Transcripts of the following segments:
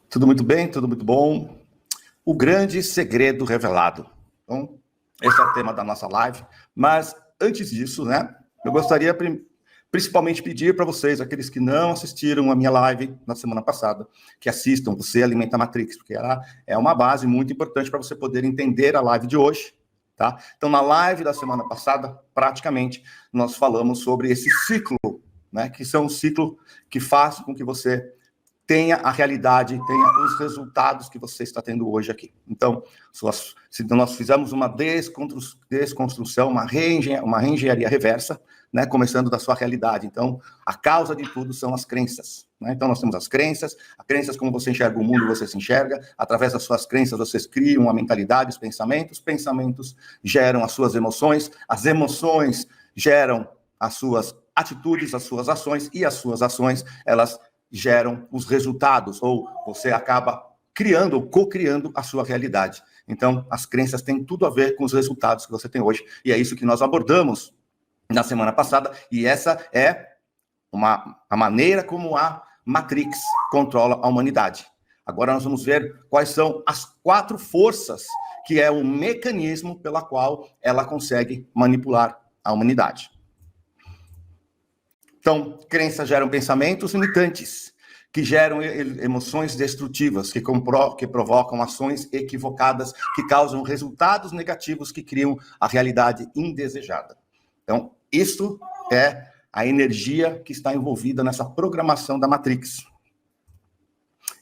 Tudo muito bem, tudo muito bom. O grande segredo revelado. Então, esse é o tema da nossa live. Mas, antes disso, né, eu gostaria principalmente pedir para vocês, aqueles que não assistiram a minha live na semana passada, que assistam, Você Alimenta a Matrix, porque ela é uma base muito importante para você poder entender a live de hoje, tá? Então, na live da semana passada, praticamente, nós falamos sobre esse ciclo, né, que são um ciclo que faz com que você tenha a realidade, tenha os resultados que você está tendo hoje aqui. Então, nós fizemos uma desconstrução, uma reengenharia reversa, né, começando da sua realidade. Então, a causa de tudo são as crenças, né? Então, nós temos as crenças como você enxerga o mundo, você se enxerga. Através das suas crenças, vocês criam uma mentalidade, os pensamentos geram as suas emoções, as emoções geram as suas atitudes, as suas ações, e as suas ações, elas geram os resultados, ou você acaba criando ou co-criando a sua realidade. Então, as crenças têm tudo a ver com os resultados que você tem hoje, e é isso que nós abordamos na semana passada, e essa é a maneira como a Matrix controla a humanidade. Agora nós vamos ver quais são as 4 forças, que é o mecanismo pela qual ela consegue manipular a humanidade. Então, crenças geram pensamentos limitantes, que geram emoções destrutivas, que provocam ações equivocadas, que causam resultados negativos, que criam a realidade indesejada. Então, isso é a energia que está envolvida nessa programação da Matrix.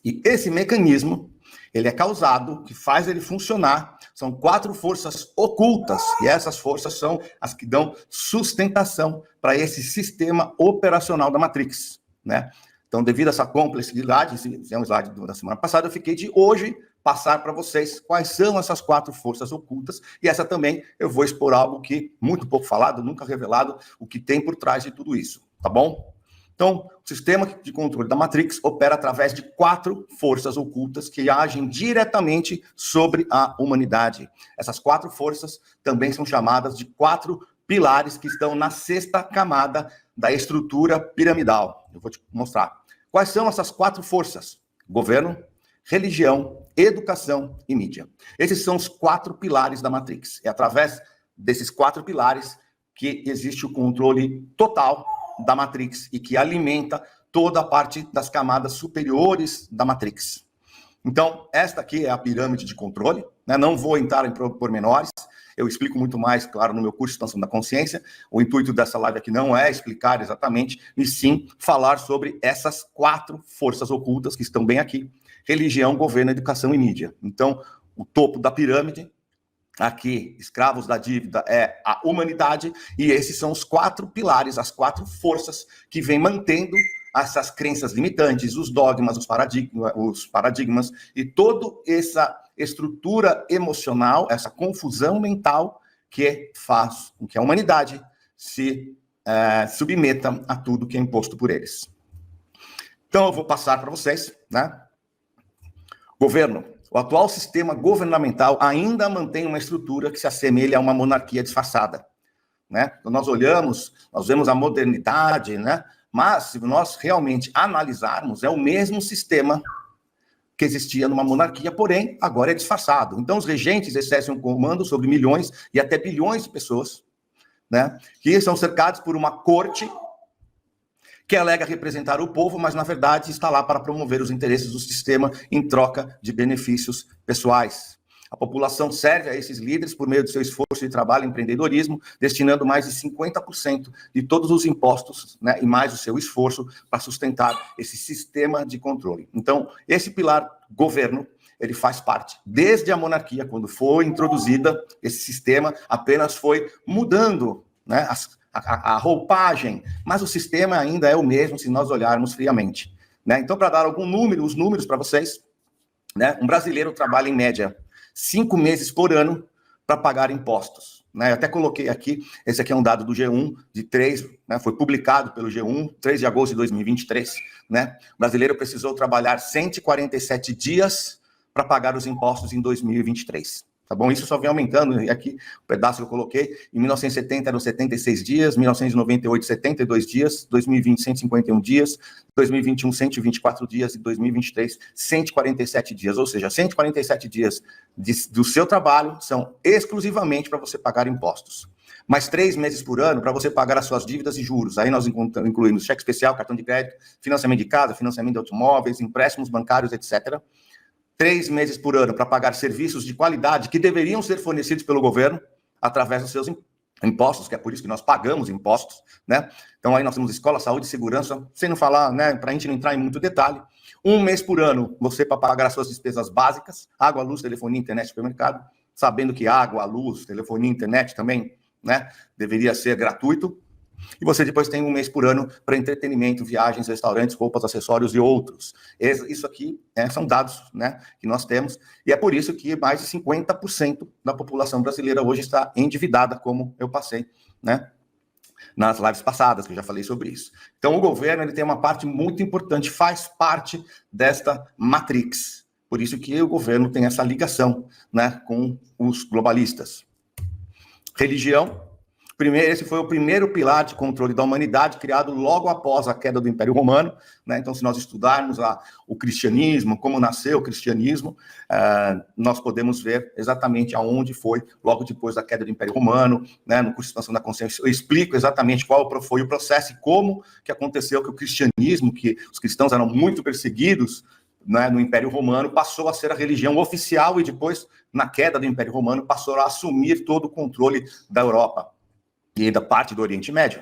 E esse mecanismo, ele é causado, que faz ele funcionar, são 4 forças ocultas, e essas forças são as que dão sustentação para esse sistema operacional da Matrix, né? Então, devido a essa complexidade, esse é um slide da semana passada, eu fiquei de hoje passar para vocês quais são essas 4 forças ocultas, e essa também eu vou expor algo que muito pouco falado, nunca revelado, o que tem por trás de tudo isso, tá bom? Então, o sistema de controle da Matrix opera através de 4 forças ocultas que agem diretamente sobre a humanidade. Essas 4 forças também são chamadas de 4 pilares que estão na 6ª camada da estrutura piramidal. Eu vou te mostrar. Quais são essas 4 forças? Governo, religião, educação e mídia. Esses são os 4 pilares da Matrix. É através desses 4 pilares que existe o controle total da Matrix e que alimenta toda a parte das camadas superiores da Matrix. Então, esta aqui é a pirâmide de controle, né? Não vou entrar em pormenores, eu explico muito mais, claro, no meu curso de expansão da consciência. O intuito dessa live aqui não é explicar exatamente, e sim falar sobre essas 4 forças ocultas que estão bem aqui: religião, governo, educação e mídia. Então, o topo da pirâmide, aqui, escravos da dívida, é a humanidade, e esses são os 4 pilares, as 4 forças que vêm mantendo essas crenças limitantes, os dogmas, os paradigmas e toda essa estrutura emocional, essa confusão mental que faz com que a humanidade se submeta a tudo que é imposto por eles. Então, eu vou passar para vocês, né? Governo. O atual sistema governamental ainda mantém uma estrutura que se assemelha a uma monarquia disfarçada, né? Quando nós olhamos, nós vemos a modernidade, né? Mas, se nós realmente analisarmos, é o mesmo sistema que existia numa monarquia, porém, agora é disfarçado. Então, os regentes exercem um comando sobre milhões e até bilhões de pessoas, né? Que são cercados por uma corte que alega representar o povo, mas, na verdade, está lá para promover os interesses do sistema em troca de benefícios pessoais. A população serve a esses líderes por meio do seu esforço de trabalho e empreendedorismo, destinando mais de 50% de todos os impostos, né, e mais o seu esforço para sustentar esse sistema de controle. Então, esse pilar governo, ele faz parte. Desde a monarquia, quando foi introduzida, esse sistema apenas foi mudando, né, a roupagem, mas o sistema ainda é o mesmo se nós olharmos friamente, né? Então, para dar os números para vocês, né? Um brasileiro trabalha em média 5 meses por ano para pagar impostos, né? Eu até coloquei aqui, esse aqui é um dado do G1, de 3, né? Foi publicado pelo G1, 3 de agosto de 2023, né? O brasileiro precisou trabalhar 147 dias para pagar os impostos em 2023. tá bom? Isso só vem aumentando, e aqui o pedaço que eu coloquei, em 1970 eram 76 dias, 1998, 72 dias, 2020, 151 dias, 2021, 124 dias, e 2023, 147 dias, ou seja, 147 dias do seu trabalho são exclusivamente para você pagar impostos. Mais 3 meses por ano para você pagar as suas dívidas e juros. Aí nós incluímos cheque especial, cartão de crédito, financiamento de casa, financiamento de automóveis, empréstimos bancários, etc. 3 meses por ano para pagar serviços de qualidade que deveriam ser fornecidos pelo governo através dos seus impostos, que é por isso que nós pagamos impostos, né? Então aí nós temos escola, saúde, segurança, sem não falar, né, para a gente não entrar em muito detalhe. 1 mês por ano, você para pagar as suas despesas básicas, água, luz, telefonia, internet, supermercado, sabendo que água, luz, telefonia, internet também, né, deveria ser gratuito. E você depois tem 1 mês por ano para entretenimento, viagens, restaurantes, roupas, acessórios e outros. Isso aqui são dados, né, que nós temos, e é por isso que mais de 50% da população brasileira hoje está endividada, como eu passei, né, nas lives passadas, que eu já falei sobre isso. Então, o governo ele tem uma parte muito importante, faz parte desta matrix. Por isso que o governo tem essa ligação, né, com os globalistas. Religião. Esse foi o primeiro pilar de controle da humanidade, criado logo após a queda do Império Romano, né? Então, se nós estudarmos o cristianismo, como nasceu o cristianismo, nós podemos ver exatamente aonde foi, logo depois da queda do Império Romano, né? No curso de expansão da consciência, eu explico exatamente qual foi o processo e como que aconteceu que o cristianismo, que os cristãos eram muito perseguidos, né, no Império Romano, passou a ser a religião oficial e depois, na queda do Império Romano, passou a assumir todo o controle da Europa e da parte do Oriente Médio.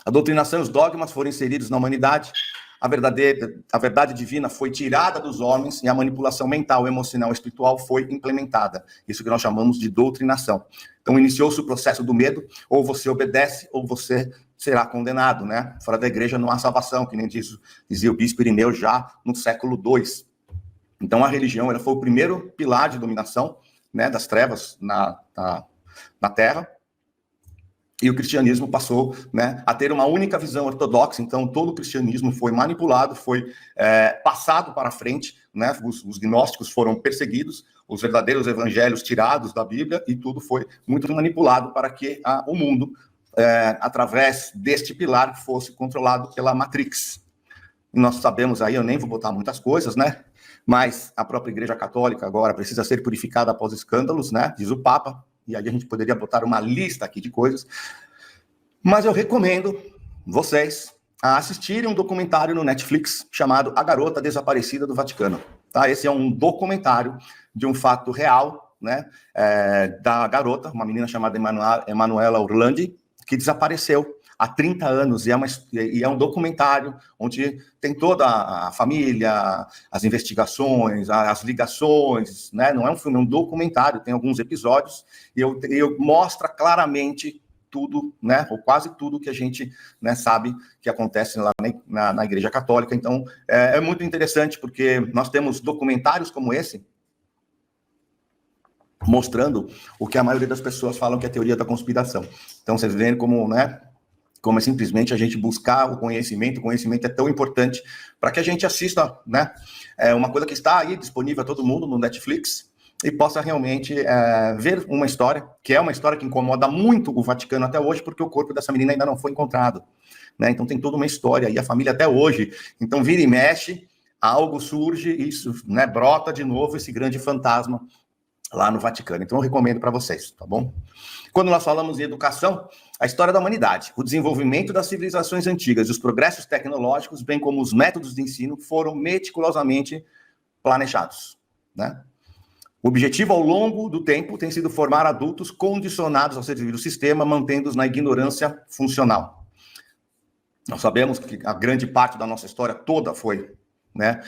A doutrinação e os dogmas foram inseridos na humanidade, a verdade divina foi tirada dos homens e a manipulação mental, emocional e espiritual foi implementada. Isso que nós chamamos de doutrinação. Então, iniciou-se o processo do medo, ou você obedece, ou você será condenado, né? Fora da igreja não há salvação, que nem dizia o bispo Irineu já no século II. Então, a religião ela foi o primeiro pilar de dominação, né, das trevas na Terra. E o cristianismo passou, né, a ter uma única visão ortodoxa, então todo o cristianismo foi manipulado, foi passado para frente, né, os gnósticos foram perseguidos, os verdadeiros evangelhos tirados da Bíblia, e tudo foi muito manipulado para que o mundo, através deste pilar, fosse controlado pela Matrix. E nós sabemos aí, eu nem vou botar muitas coisas, né, mas a própria Igreja Católica agora precisa ser purificada após escândalos, né, diz o Papa. E aí a gente poderia botar uma lista aqui de coisas. Mas eu recomendo vocês a assistirem um documentário no Netflix chamado A Garota Desaparecida do Vaticano. Tá? Esse é um documentário de um fato real, né, da garota, uma menina chamada Emanuela Orlandi, que desapareceu há 30 anos, e é um documentário onde tem toda a família, as investigações, as ligações, né? Não é um filme, é um documentário, tem alguns episódios, e eu mostra claramente tudo, né, ou quase tudo que a gente, né, sabe que acontece lá na Igreja Católica. Então, é muito interessante, porque nós temos documentários como esse, mostrando o que a maioria das pessoas falam que é a teoria da conspiração. Então, vocês veem como, né, como é simplesmente a gente buscar o conhecimento é tão importante para que a gente assista, né, uma coisa que está aí disponível a todo mundo no Netflix e possa realmente ver uma história, que é uma história que incomoda muito o Vaticano até hoje, porque o corpo dessa menina ainda não foi encontrado, né, então tem toda uma história, e a família até hoje, então vira e mexe, algo surge, isso, né, brota de novo esse grande fantasma lá no Vaticano. Então eu recomendo para vocês, tá bom? Quando nós falamos em educação, a história da humanidade, o desenvolvimento das civilizações antigas e os progressos tecnológicos, bem como os métodos de ensino, foram meticulosamente planejados, né? O objetivo ao longo do tempo tem sido formar adultos condicionados a servir o sistema, mantendo-os na ignorância funcional. Nós sabemos que a grande parte da nossa história toda foi, né,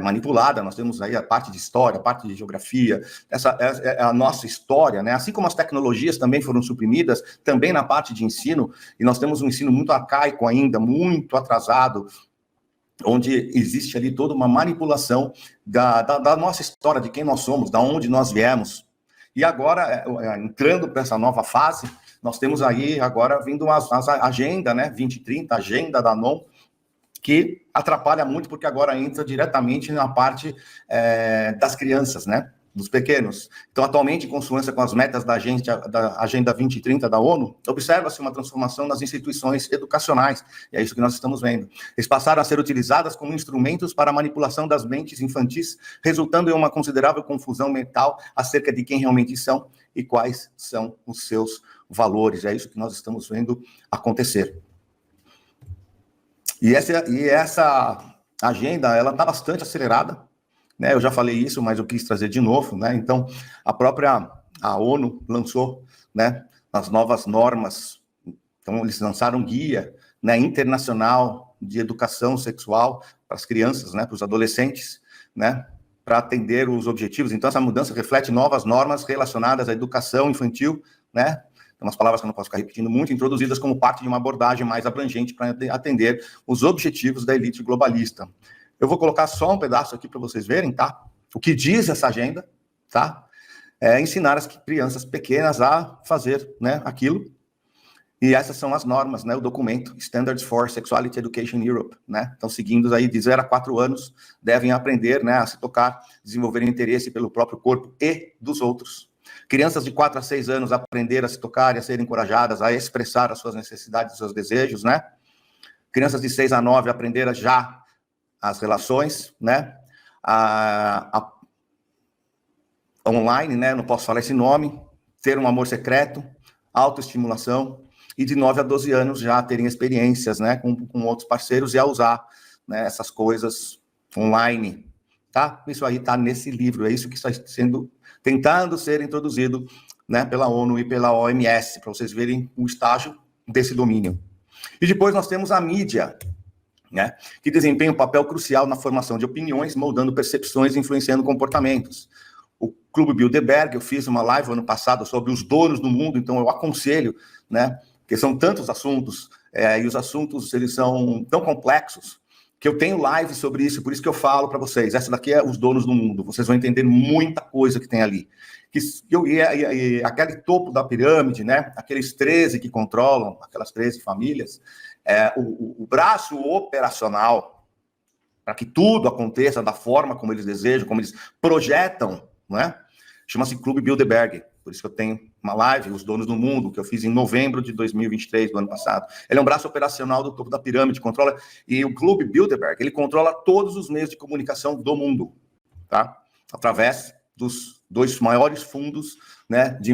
manipulada. Nós temos aí a parte de história, a parte de geografia, essa é a nossa história, né? Assim como as tecnologias também foram suprimidas, também na parte de ensino, e nós temos um ensino muito arcaico ainda, muito atrasado, onde existe ali toda uma manipulação da nossa história, de quem nós somos, da onde nós viemos. E agora, entrando para essa nova fase, nós temos aí agora vindo a agenda, né, 2030, agenda da NOM, que atrapalha muito, porque agora entra diretamente na parte das crianças, né? dos pequenos. Então, atualmente, em consonância com as metas da Agenda 2030 da ONU, observa-se uma transformação nas instituições educacionais, e é isso que nós estamos vendo. Eles passaram a ser utilizadas como instrumentos para a manipulação das mentes infantis, resultando em uma considerável confusão mental acerca de quem realmente são e quais são os seus valores. É isso que nós estamos vendo acontecer. E essa agenda, ela está bastante acelerada, né? Eu já falei isso, mas eu quis trazer de novo, né? Então, a ONU lançou, né, as novas normas. Então, eles lançaram um guia, né, internacional de educação sexual para as crianças, né, para os adolescentes, né, para atender os objetivos. Então, essa mudança reflete novas normas relacionadas à educação infantil, né? Tem umas palavras que eu não posso ficar repetindo muito, introduzidas como parte de uma abordagem mais abrangente para atender os objetivos da elite globalista. Eu vou colocar só um pedaço aqui para vocês verem, tá? O que diz essa agenda, tá? É ensinar as crianças pequenas a fazer, né, aquilo. E essas são as normas, né? O documento Standards for Sexuality Education in Europe, né? Então, seguindo aí de 0 a 4 anos, devem aprender, né, a se tocar, desenvolver interesse pelo próprio corpo e dos outros. Crianças de 4 a 6 anos aprender a se tocar e a serem encorajadas a expressar as suas necessidades, os seus desejos, né? Crianças de 6 a 9 aprender a já as relações, né? Online, né? Não posso falar esse nome. Ter um amor secreto, autoestimulação. E de 9 a 12 anos já terem experiências, né? Com outros parceiros e a usar, né, essas coisas online. Tá? Isso aí está nesse livro. É isso que está tentando ser introduzido, né, pela ONU e pela OMS, para vocês verem o estágio desse domínio. E depois nós temos a mídia, né, que desempenha um papel crucial na formação de opiniões, moldando percepções e influenciando comportamentos. O Clube Bilderberg, eu fiz uma live ano passado sobre os donos do mundo, então eu aconselho, né, porque são tantos assuntos, e os assuntos, eles são tão complexos, que eu tenho live sobre isso, por isso que eu falo para vocês, essa daqui é os donos do mundo, vocês vão entender muita coisa que tem ali. Aquele topo da pirâmide, né, aqueles 13 que controlam, aquelas 13 famílias, o braço operacional, para que tudo aconteça da forma como eles desejam, como eles projetam, não é? Chama-se Clube Bilderberg, por isso que eu tenho uma live, Os Donos do Mundo, que eu fiz em novembro de 2023, do ano passado. Ele é um braço operacional do topo da pirâmide, controla, e o Clube Bilderberg, ele controla todos os meios de comunicação do mundo, tá? Através dos 2 maiores fundos, né, de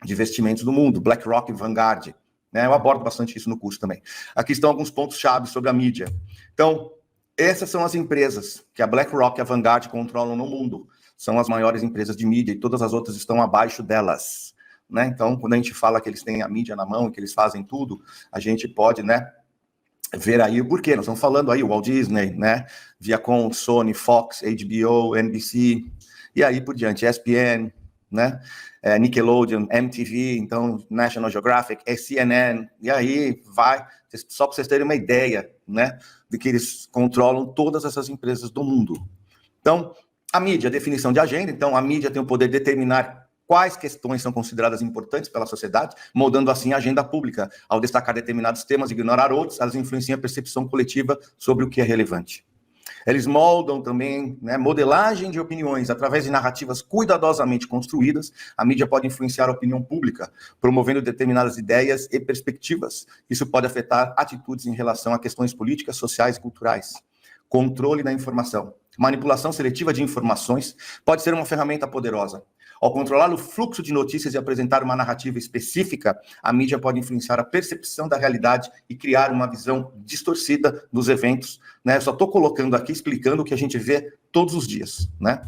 investimentos do mundo, BlackRock e Vanguard, né? Eu abordo bastante isso no curso também. Aqui estão alguns pontos-chave sobre a mídia. Então, essas são as empresas que a BlackRock e a Vanguard controlam no mundo. São as maiores empresas de mídia e todas as outras estão abaixo delas, né? Então, quando a gente fala que eles têm a mídia na mão e que eles fazem tudo, a gente pode, né, ver aí o porquê. Nós estamos falando aí o Walt Disney, né, Viacom, Sony, Fox, HBO, NBC, e aí por diante, ESPN, né, Nickelodeon, MTV, então National Geographic, CNN, e aí vai, só para vocês terem uma ideia, né, de que eles controlam todas essas empresas do mundo. Então, a mídia, a definição de agenda, então a mídia tem o poder de determinar quais questões são consideradas importantes pela sociedade, moldando assim a agenda pública. Ao destacar determinados temas e ignorar outros, elas influenciam a percepção coletiva sobre o que é relevante. Eles moldam também, né, modelagem de opiniões através de narrativas cuidadosamente construídas. A mídia pode influenciar a opinião pública, promovendo determinadas ideias e perspectivas. Isso pode afetar atitudes em relação a questões políticas, sociais e culturais. Controle da informação. Manipulação seletiva de informações pode ser uma ferramenta poderosa. Ao controlar o fluxo de notícias e apresentar uma narrativa específica, a mídia pode influenciar a percepção da realidade e criar uma visão distorcida dos eventos, né? Eu só estou colocando aqui, explicando o que a gente vê todos os dias, né?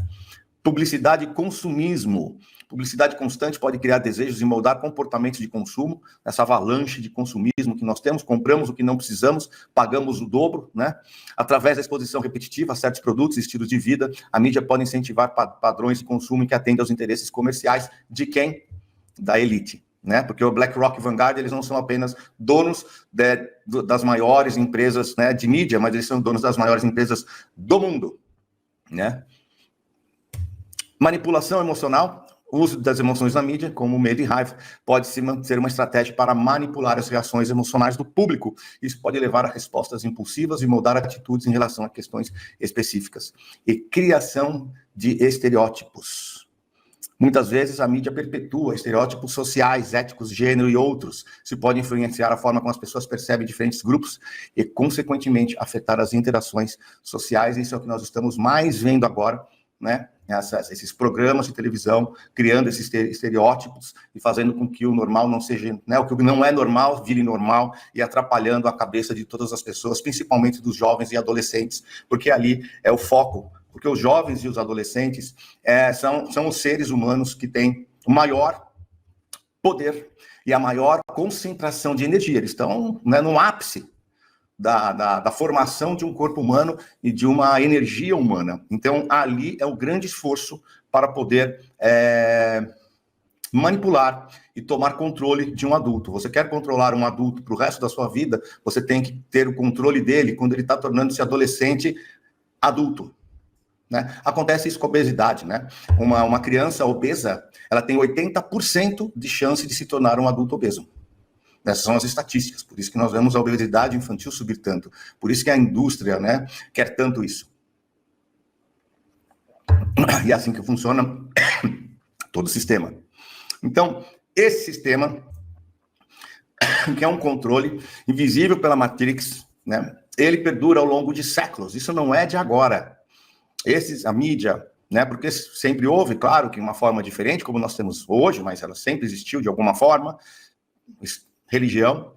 Publicidade e consumismo. Publicidade constante pode criar desejos e moldar comportamentos de consumo, essa avalanche de consumismo que nós temos, compramos o que não precisamos, pagamos o dobro, né? Através da exposição repetitiva a certos produtos e estilos de vida, a mídia pode incentivar padrões de consumo que atendem aos interesses comerciais de quem? Da elite, né? Porque o BlackRock e Vanguard, eles não são apenas donos das maiores empresas, né, de mídia, mas eles são donos das maiores empresas do mundo, né? Manipulação emocional. O uso das emoções na mídia, como medo e raiva, pode ser uma estratégia para manipular as reações emocionais do público. Isso pode levar a respostas impulsivas e moldar atitudes em relação a questões específicas. E criação de estereótipos. Muitas vezes a mídia perpetua estereótipos sociais, éticos, gênero e outros. Se pode influenciar a forma como as pessoas percebem diferentes grupos e, consequentemente, afetar as interações sociais. Isso é o que nós estamos mais vendo agora, né? Esses programas de televisão criando esses estereótipos e fazendo com que o normal não seja, né? O que não é normal vire normal e atrapalhando a cabeça de todas as pessoas, principalmente dos jovens e adolescentes, porque ali é o foco. Porque os jovens e os adolescentes são os seres humanos que têm o maior poder e a maior concentração de energia. Eles estão, né, no ápice da formação de um corpo humano e de uma energia humana. Então, ali é o grande esforço para poder manipular e tomar controle de um adulto. Você quer controlar um adulto para o resto da sua vida, você tem que ter o controle dele quando ele está tornando-se adolescente adulto. Né? Acontece isso com a obesidade, né? Uma criança obesa, ela tem 80% de chance de se tornar um adulto obeso. Essas são as estatísticas, por isso que nós vemos a obesidade infantil subir tanto, por isso que a indústria, né, quer tanto isso. E é assim que funciona todo o sistema. Então, esse sistema, que é um controle invisível pela Matrix, né, ele perdura ao longo de séculos, isso não é de agora. A mídia, né, porque sempre houve, claro, que uma forma diferente, como nós temos hoje, mas ela sempre existiu de alguma forma, religião,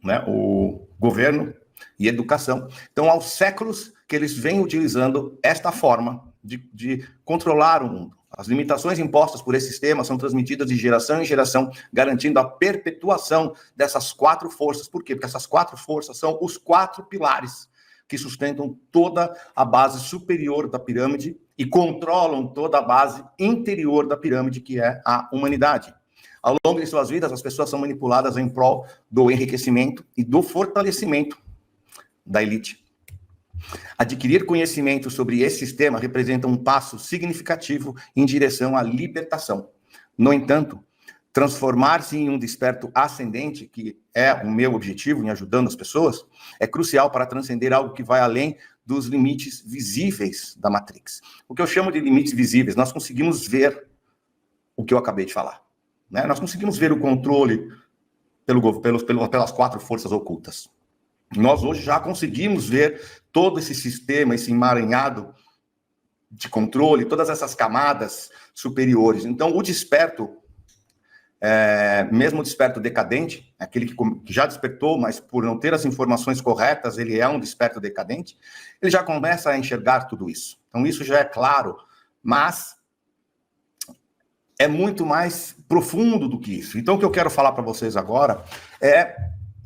né, o governo e educação. Então, aos séculos que eles vêm utilizando esta forma de controlar o mundo. As limitações impostas por esse sistema são transmitidas de geração em geração, garantindo a perpetuação dessas 4 forças. Por quê? Porque essas 4 forças são os 4 pilares que sustentam toda a base superior da pirâmide e controlam toda a base interior da pirâmide, que é a humanidade. Ao longo de suas vidas, as pessoas são manipuladas em prol do enriquecimento e do fortalecimento da elite. Adquirir conhecimento sobre esse sistema representa um passo significativo em direção à libertação. No entanto, transformar-se em um desperto ascendente, que é o meu objetivo em ajudando as pessoas, é crucial para transcender algo que vai além dos limites visíveis da Matrix. O que eu chamo de limites visíveis, nós conseguimos ver o que eu acabei de falar. Né? Nós conseguimos ver o controle pelas 4 forças ocultas. Nós hoje já conseguimos ver todo esse sistema, esse emaranhado de controle, todas essas camadas superiores. Então, o desperto, mesmo o desperto decadente, aquele que já despertou, mas por não ter as informações corretas, ele é um desperto decadente, ele já começa a enxergar tudo isso. Então, isso já é claro, mas é muito mais profundo do que isso. Então, o que eu quero falar para vocês agora é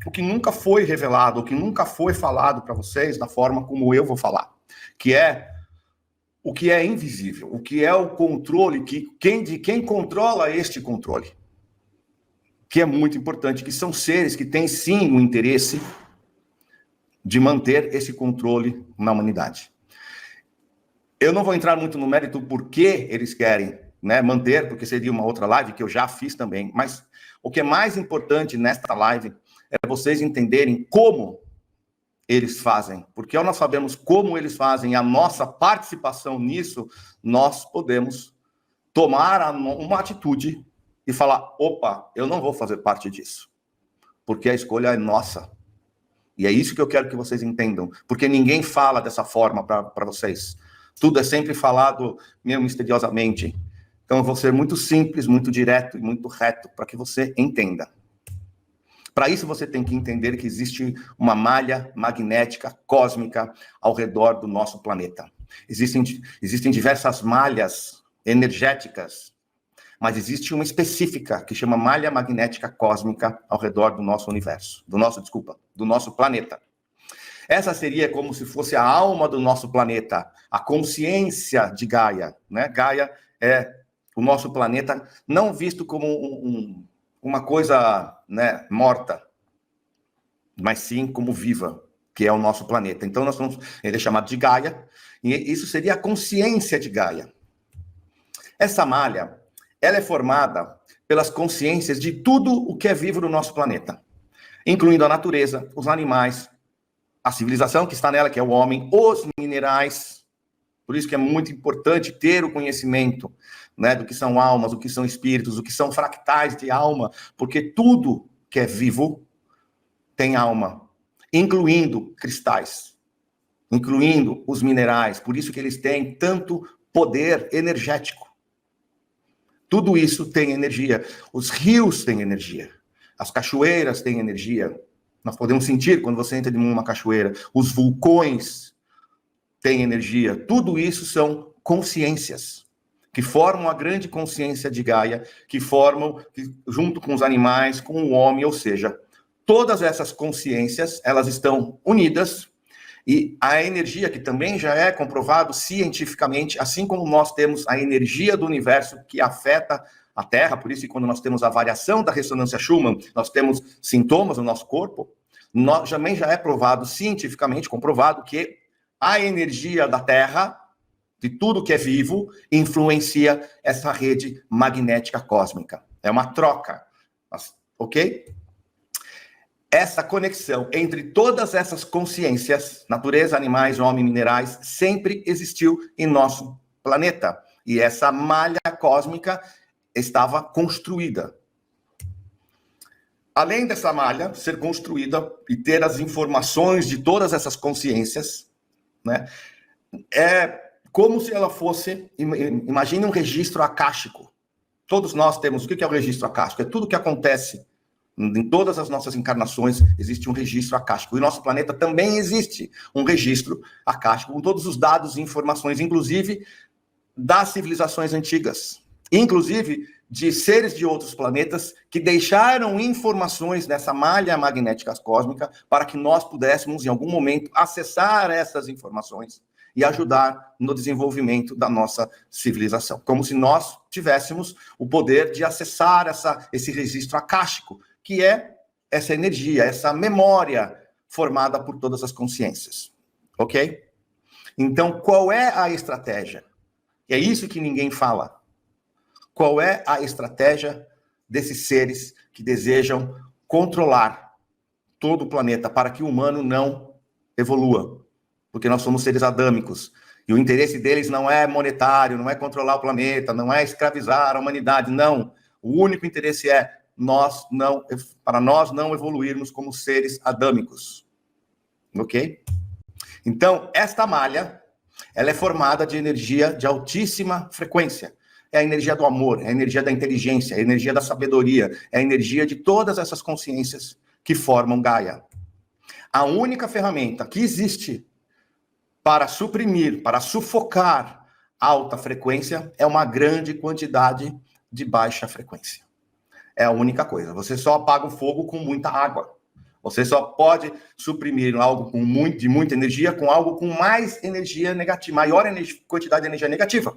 o que nunca foi revelado, o que nunca foi falado para vocês da forma como eu vou falar, que é o que é invisível, o que é o controle, de quem controla este controle, que é muito importante, que são seres que têm sim o interesse de manter esse controle na humanidade. Eu não vou entrar muito no mérito por que eles querem, né, manter, porque seria uma outra live que eu já fiz também, mas o que é mais importante nesta live é vocês entenderem como eles fazem, porque ao nós sabemos como eles fazem, a nossa participação nisso, nós podemos tomar uma atitude e falar, opa, eu não vou fazer parte disso, porque a escolha é nossa. E é isso que eu quero que vocês entendam, porque ninguém fala dessa forma para vocês. Tudo é sempre falado meio misteriosamente. Então, eu vou ser muito simples, muito direto e muito reto, para que você entenda. Para isso, você tem que entender que existe uma malha magnética cósmica ao redor do nosso planeta. Existem diversas malhas energéticas, mas existe uma específica que chama malha magnética cósmica ao redor do nosso universo, do nosso planeta. Essa seria como se fosse a alma do nosso planeta, a consciência de Gaia, né? Gaia é o nosso planeta não visto como uma coisa, né, morta, mas sim como viva, que é o nosso planeta. Então, ele é chamado de Gaia, e isso seria a consciência de Gaia. Essa malha, ela é formada pelas consciências de tudo o que é vivo no nosso planeta, incluindo a natureza, os animais, a civilização que está nela, que é o homem, os minerais, Por isso que é muito importante ter o conhecimento, né, do que são almas, o que são espíritos, o que são fractais de alma, porque tudo que é vivo tem alma, incluindo cristais, incluindo os minerais. Por isso que eles têm tanto poder energético. Tudo isso tem energia. Os rios têm energia. As cachoeiras têm energia. Nós podemos sentir quando você entra em uma cachoeira. Os vulcões têm energia. Tudo isso são consciências que formam a grande consciência de Gaia, que formam, junto com os animais, com o homem, ou seja, todas essas consciências, elas estão unidas. E a energia, que também já é comprovado cientificamente, assim como nós temos a energia do universo que afeta a Terra, por isso que quando nós temos a variação da ressonância Schumann, nós temos sintomas no nosso corpo, também já é provado cientificamente, comprovado que a energia da Terra, de tudo que é vivo, influencia essa rede magnética cósmica. É uma troca, ok? Essa conexão entre todas essas consciências, natureza, animais, homem, minerais, sempre existiu em nosso planeta. E essa malha cósmica estava construída. Além dessa malha ser construída e ter as informações de todas essas consciências, né, é como se ela fosse, imagine um registro acástico. Todos nós temos, o que é o registro acástico? É tudo que acontece em todas as nossas encarnações, existe um registro acástico. E no nosso planeta também existe um registro acástico, com todos os dados e informações, inclusive das civilizações antigas, inclusive de seres de outros planetas que deixaram informações nessa malha magnética cósmica para que nós pudéssemos, em algum momento, acessar essas informações e ajudar no desenvolvimento da nossa civilização. Como se nós tivéssemos o poder de acessar esse registro acástico, que é essa energia, essa memória formada por todas as consciências. Ok? Então, qual é a estratégia? É isso que ninguém fala. Qual é a estratégia desses seres que desejam controlar todo o planeta para que o humano não evolua? Porque nós somos seres adâmicos. E o interesse deles não é monetário, não é controlar o planeta, não é escravizar a humanidade, não. O único interesse é para nós não evoluirmos como seres adâmicos. Ok? Então, esta malha, ela é formada de energia de altíssima frequência. É a energia do amor, é a energia da inteligência, é a energia da sabedoria, é a energia de todas essas consciências que formam Gaia. A única ferramenta que existe para suprimir, para sufocar alta frequência é uma grande quantidade de baixa frequência. É a única coisa. Você só apaga o fogo com muita água. Você só pode suprimir algo de muita energia com algo com mais energia negativa, maior quantidade de energia negativa.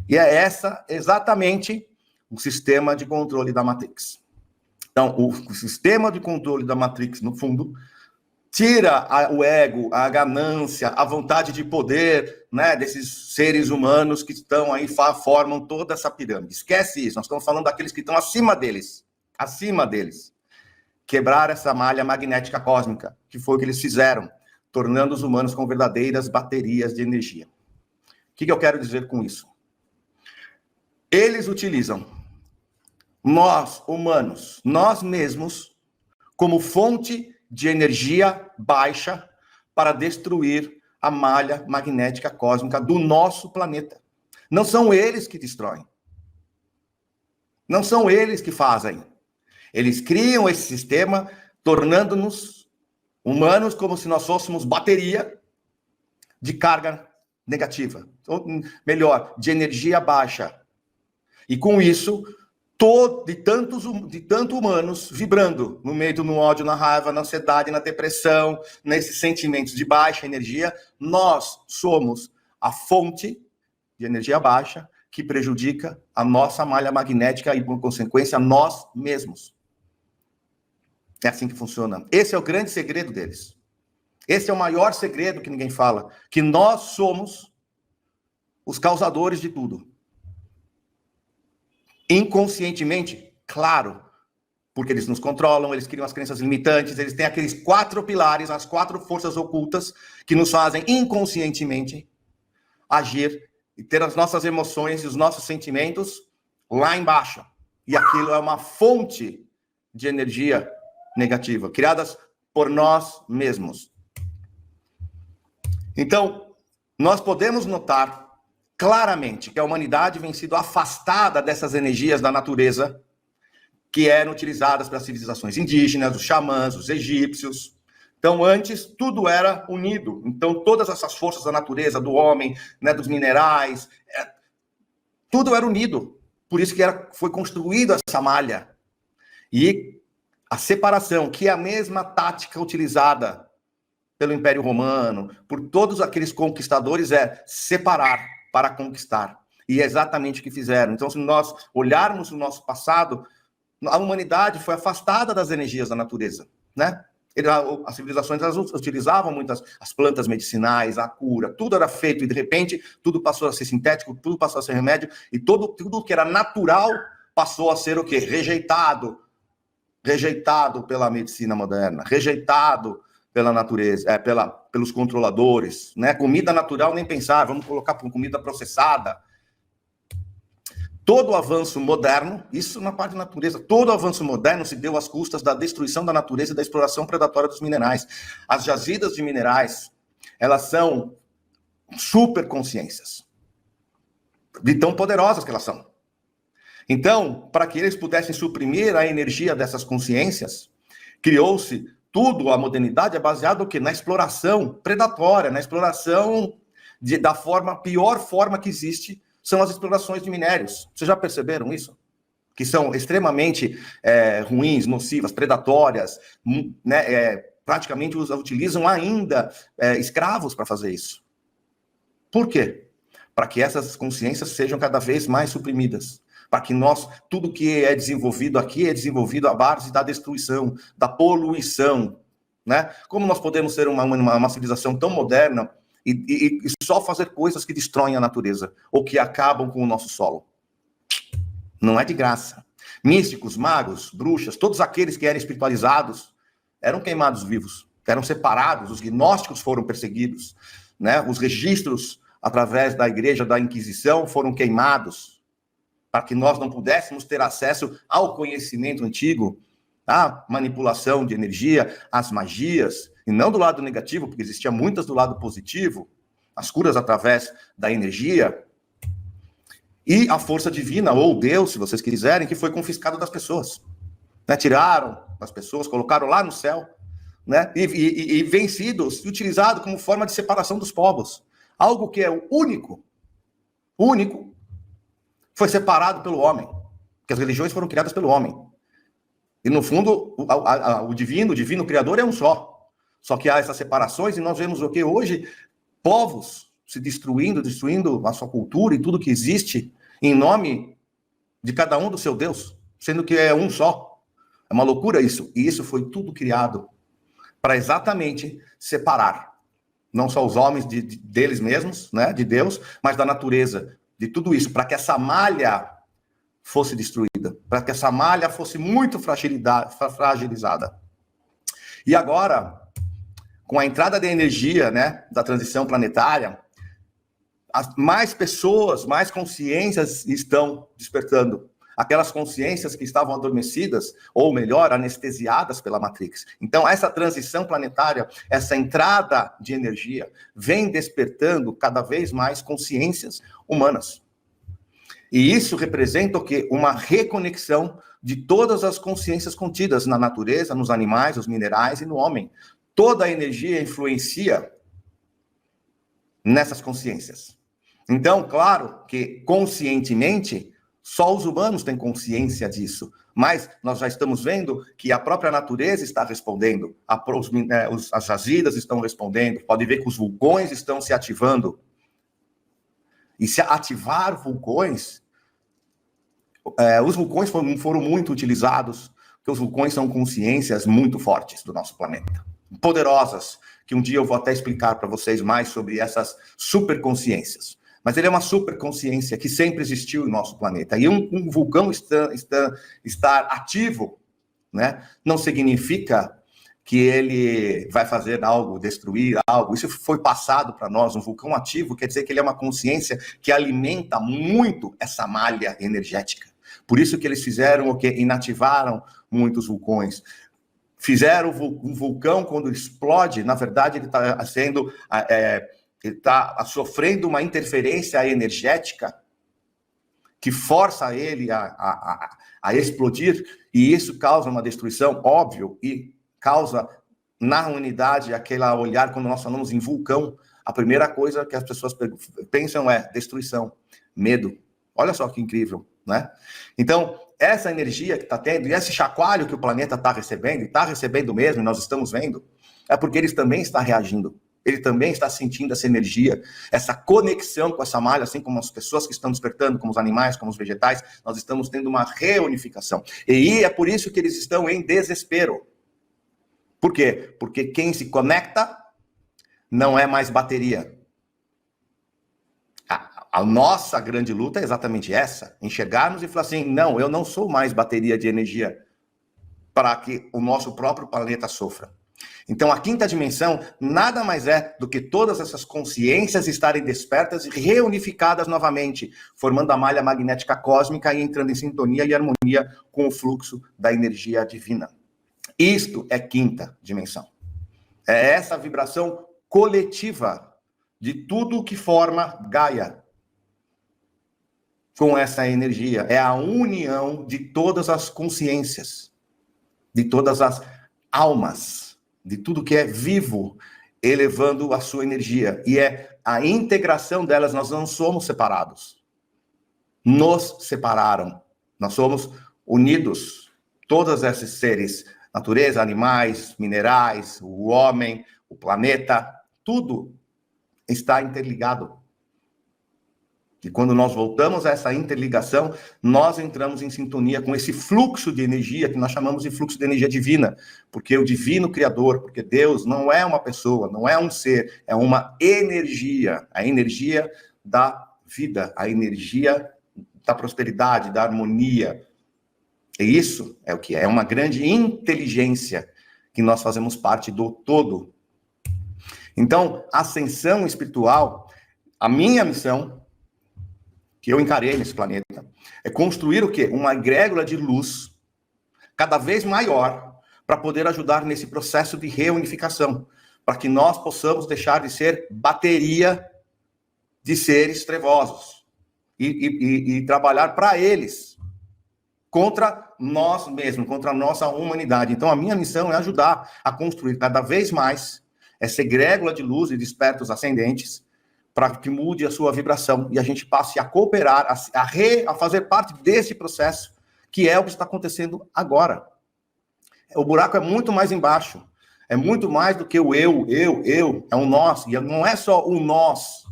E é essa exatamente o sistema de controle da Matrix. Então, o sistema de controle da Matrix, no fundo, tira o ego, a ganância, a vontade de poder, né, desses seres humanos que estão aí, formam toda essa pirâmide. Esquece isso, nós estamos falando daqueles que estão acima deles. Acima deles. Quebrar essa malha magnética cósmica, que foi o que eles fizeram, tornando os humanos com verdadeiras baterias de energia. O que eu quero dizer com isso? Eles utilizam nós, humanos, nós mesmos, como fonte de energia baixa para destruir a malha magnética cósmica do nosso planeta. Não são eles que destroem. Não são eles que fazem. Eles criam esse sistema, tornando-nos humanos como se nós fôssemos bateria de carga negativa. Ou, melhor, de energia baixa. E com isso, de tanto humanos vibrando no ódio, na raiva, na ansiedade, na depressão, nesses sentimentos de baixa energia, nós somos a fonte de energia baixa que prejudica a nossa malha magnética e, por consequência, nós mesmos. É assim que funciona. Esse é o grande segredo deles. Esse é o maior segredo que ninguém fala, que nós somos os causadores de tudo. Inconscientemente, claro, porque eles nos controlam, eles criam as crenças limitantes, eles têm aqueles 4 pilares, as 4 forças ocultas que nos fazem inconscientemente agir e ter as nossas emoções e os nossos sentimentos lá embaixo. E aquilo é uma fonte de energia negativa, criadas por nós mesmos. Então, nós podemos notar claramente que a humanidade vem sido afastada dessas energias da natureza que eram utilizadas pelas civilizações indígenas, os xamãs, os egípcios. Então, antes, tudo era unido. Então, todas essas forças da natureza, do homem, né, dos minerais, tudo era unido. Por isso que foi construída essa malha. E a separação, que é a mesma tática utilizada pelo Império Romano, por todos aqueles conquistadores, é separar para conquistar. E é exatamente o que fizeram. Então, se nós olharmos o nosso passado, a humanidade foi afastada das energias da natureza, né? As civilizações, elas utilizavam muitas as plantas medicinais, a cura, tudo era feito e de repente tudo passou a ser sintético, tudo passou a ser remédio e tudo que era natural passou a ser o quê? Rejeitado pela medicina moderna, rejeitado pela natureza, pelos controladores, né? Comida natural nem pensar, vamos colocar comida processada. Todo o avanço moderno, isso na parte da natureza, todo o avanço moderno se deu às custas da destruição da natureza e da exploração predatória dos minerais. As jazidas de minerais, elas são superconsciências, de tão poderosas que elas são. Então, para que eles pudessem suprimir a energia dessas consciências, criou-se tudo, a modernidade é baseada no quê? Na exploração predatória, na exploração da pior forma que existe, são as explorações de minérios. Vocês já perceberam isso? Que são extremamente ruins, nocivas, predatórias, né? Praticamente utilizam ainda escravos para fazer isso. Por quê? Para que essas consciências sejam cada vez mais suprimidas. Para que tudo que é desenvolvido aqui é desenvolvido à base da destruição, da poluição, né? Como nós podemos ser uma civilização tão moderna e só fazer coisas que destroem a natureza ou que acabam com o nosso solo? Não é de graça. Místicos, magos, bruxas, todos aqueles que eram espiritualizados eram queimados vivos, eram separados, os gnósticos foram perseguidos, né? Os registros através da igreja da Inquisição foram queimados para que nós não pudéssemos ter acesso ao conhecimento antigo, à manipulação de energia, às magias, e não do lado negativo, porque existia muitas do lado positivo, as curas através da energia, e a força divina, ou Deus, se vocês quiserem, que foi confiscado das pessoas. Né? Tiraram das pessoas, colocaram lá no céu, né? E vencidos, utilizado como forma de separação dos povos. Algo que é o único, foi separado pelo homem, porque as religiões foram criadas pelo homem. E, no fundo, o divino criador é um só. Só que há essas separações e nós vemos o que hoje? Povos se destruindo a sua cultura e tudo que existe em nome de cada um do seu Deus, sendo que é um só. É uma loucura isso. E isso foi tudo criado para exatamente separar não só os homens deles mesmos, né, de Deus, mas da natureza, de tudo isso, para que essa malha fosse destruída, para que essa malha fosse muito fragilizada. E agora, com a entrada da energia, né, da transição planetária, mais pessoas, mais consciências estão despertando. Aquelas consciências que estavam adormecidas, ou melhor, anestesiadas pela Matrix. Então, essa transição planetária, essa entrada de energia, vem despertando cada vez mais consciências humanas. E isso representa o quê? Uma reconexão de todas as consciências contidas na natureza, nos animais, nos minerais e no homem. Toda a energia influencia nessas consciências. Então, claro que conscientemente, só os humanos têm consciência disso, mas nós já estamos vendo que a própria natureza está respondendo, as jazidas estão respondendo, pode ver que os vulcões estão se ativando. E se ativar vulcões, os vulcões foram muito utilizados, porque os vulcões são consciências muito fortes do nosso planeta, poderosas, que um dia eu vou até explicar para vocês mais sobre essas superconsciências. Mas ele é uma superconsciência que sempre existiu no nosso planeta. E um vulcão estar ativo, né, não significa que ele vai fazer algo, destruir algo. Isso foi passado para nós. Um vulcão ativo quer dizer que ele é uma consciência que alimenta muito essa malha energética. Por isso que eles fizeram o quê? Inativaram muitos vulcões. Fizeram um vulcão, quando explode, na verdade, ele está ele está sofrendo uma interferência energética que força ele a explodir, e isso causa uma destruição, óbvio, e causa na humanidade aquele olhar, quando nós falamos em vulcão, a primeira coisa que as pessoas pensam é destruição, medo. Olha só que incrível, né? Então, essa energia que está tendo, e esse chacoalho que o planeta está recebendo, e está recebendo mesmo, e nós estamos vendo, é porque eles também estão reagindo. Ele também está sentindo essa energia, essa conexão com essa malha, assim como as pessoas que estão despertando, como os animais, como os vegetais, nós estamos tendo uma reunificação. E é por isso que eles estão em desespero. Por quê? Porque quem se conecta não é mais bateria. A nossa grande luta é exatamente essa, enxergarmos e falar assim, não, eu não sou mais bateria de energia para que o nosso próprio planeta sofra. Então, a quinta dimensão nada mais é do que todas essas consciências estarem despertas e reunificadas novamente, formando a malha magnética cósmica e entrando em sintonia e harmonia com o fluxo da energia divina. Isto é quinta dimensão. É essa vibração coletiva de tudo que forma Gaia com essa energia. É a união de todas as consciências, de todas as almas, de tudo que é vivo, elevando a sua energia. E é a integração delas, nós não somos separados. Nos separaram. Nós somos unidos. Todos esses seres, natureza, animais, minerais, o homem, o planeta, tudo está interligado. E quando nós voltamos a essa interligação, nós entramos em sintonia com esse fluxo de energia que nós chamamos de fluxo de energia divina, porque o divino criador, porque Deus não é uma pessoa, não é um ser, é uma energia, a energia da vida, a energia da prosperidade, da harmonia. E isso é o que é uma grande inteligência que nós fazemos parte do todo. Então, a ascensão espiritual, a minha missão que eu encarei nesse planeta, é construir o quê? Uma egrégora de luz cada vez maior para poder ajudar nesse processo de reunificação, para que nós possamos deixar de ser bateria de seres trevosos e trabalhar para eles, contra nós mesmos, contra a nossa humanidade. Então, a minha missão é ajudar a construir cada vez mais essa egrégora de luz e despertos ascendentes, para que mude a sua vibração e a gente passe a cooperar, a fazer parte desse processo, que é o que está acontecendo agora. O buraco é muito mais embaixo, é muito mais do que o eu, é um nós, e não é só o nós,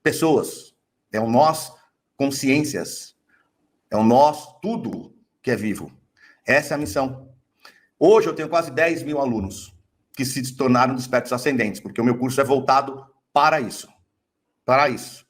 pessoas, é um nós, consciências, é um nós, tudo que é vivo. Essa é a missão. Hoje eu tenho quase 10 mil alunos que se tornaram despertos ascendentes, porque o meu curso é voltado para isso. Para isso.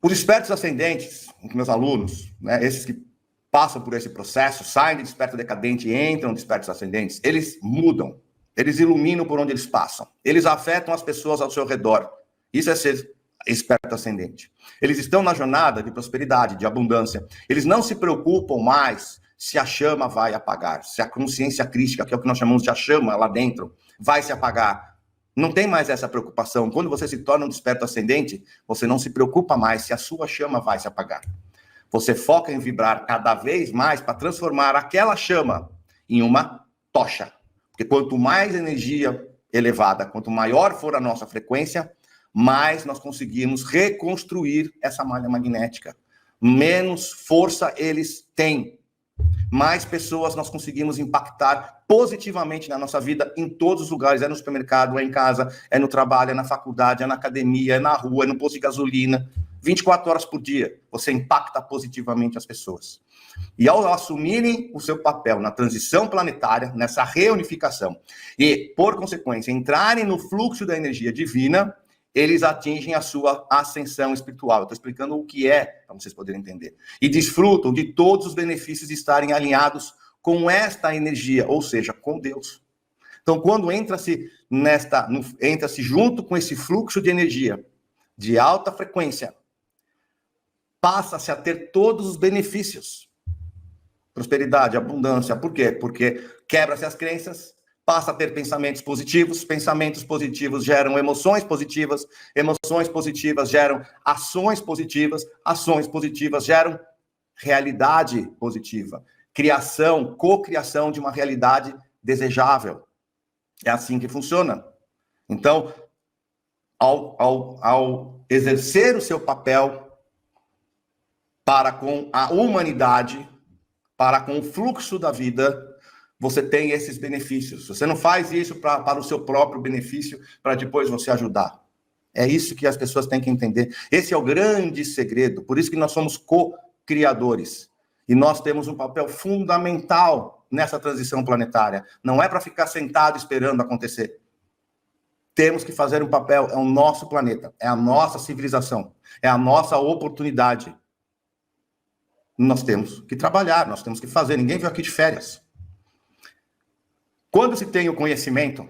Os despertos ascendentes, meus alunos, né, esses que passam por esse processo, saem de desperto decadente e entram em despertos ascendentes, eles mudam, eles iluminam por onde eles passam, eles afetam as pessoas ao seu redor. Isso é ser desperto ascendente. Eles estão na jornada de prosperidade, de abundância. Eles não se preocupam mais se a chama vai apagar, se a consciência crística, que é o que nós chamamos de a chama lá dentro, vai se apagar. Não tem mais essa preocupação. Quando você se torna um desperto ascendente, você não se preocupa mais se a sua chama vai se apagar. Você foca em vibrar cada vez mais para transformar aquela chama em uma tocha. Porque quanto mais energia elevada, quanto maior for a nossa frequência, mais nós conseguimos reconstruir essa malha magnética. Menos força eles têm. Mais pessoas nós conseguimos impactar positivamente na nossa vida em todos os lugares. É no supermercado, é em casa, é no trabalho, é na faculdade, é na academia, é na rua, é no posto de gasolina. 24 horas por dia, você impacta positivamente as pessoas. E ao assumirem o seu papel na transição planetária, nessa reunificação, e, por consequência, entrarem no fluxo da energia divina, eles atingem a sua ascensão espiritual. Eu estou explicando o que é, para vocês poderem entender. E desfrutam de todos os benefícios de estarem alinhados com esta energia, ou seja, com Deus. Então, quando entra-se junto com esse fluxo de energia de alta frequência, passa-se a ter todos os benefícios. Prosperidade, abundância. Por quê? Porque quebra-se as crenças, passa a ter pensamentos positivos geram emoções positivas geram ações positivas geram realidade positiva, criação, cocriação de uma realidade desejável. É assim que funciona. Então, ao exercer o seu papel para com a humanidade, para com o fluxo da vida, você tem esses benefícios. Você não faz isso para o seu próprio benefício, para depois você ajudar. É isso que as pessoas têm que entender. Esse é o grande segredo. Por isso que nós somos co-criadores. E nós temos um papel fundamental nessa transição planetária. Não é para ficar sentado esperando acontecer. Temos que fazer um papel. É o nosso planeta. É a nossa civilização. É a nossa oportunidade. Nós temos que trabalhar, nós temos que fazer. Ninguém veio aqui de férias. Quando se tem o conhecimento,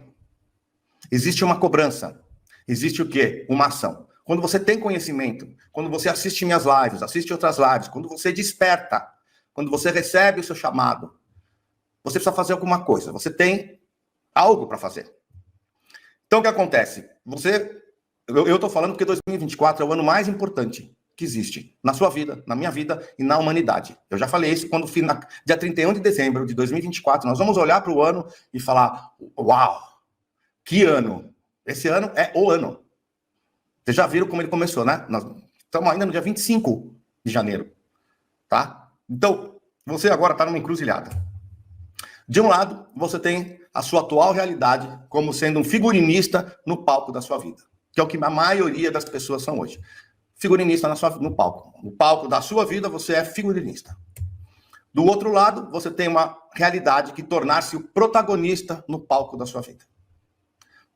existe uma cobrança. Existe o quê? Uma ação. Quando você tem conhecimento, quando você assiste minhas lives, assiste outras lives, quando você desperta, quando você recebe o seu chamado, você precisa fazer alguma coisa. Você tem algo para fazer. Então, o que acontece? Eu estou falando porque 2024 é o ano mais importante que existe na sua vida, na minha vida e na humanidade. Eu já falei isso quando dia 31 de dezembro de 2024, nós vamos olhar para o ano e falar, uau, que ano! Esse ano é o ano. Vocês já viram como ele começou, né? Nós estamos ainda no dia 25 de janeiro, tá? Então, você agora está numa encruzilhada. De um lado, você tem a sua atual realidade como sendo um figurinista no palco da sua vida, que é o que a maioria das pessoas são hoje. Figurinista no palco. No palco da sua vida, você é figurinista. Do outro lado, você tem uma realidade que tornar-se o protagonista no palco da sua vida.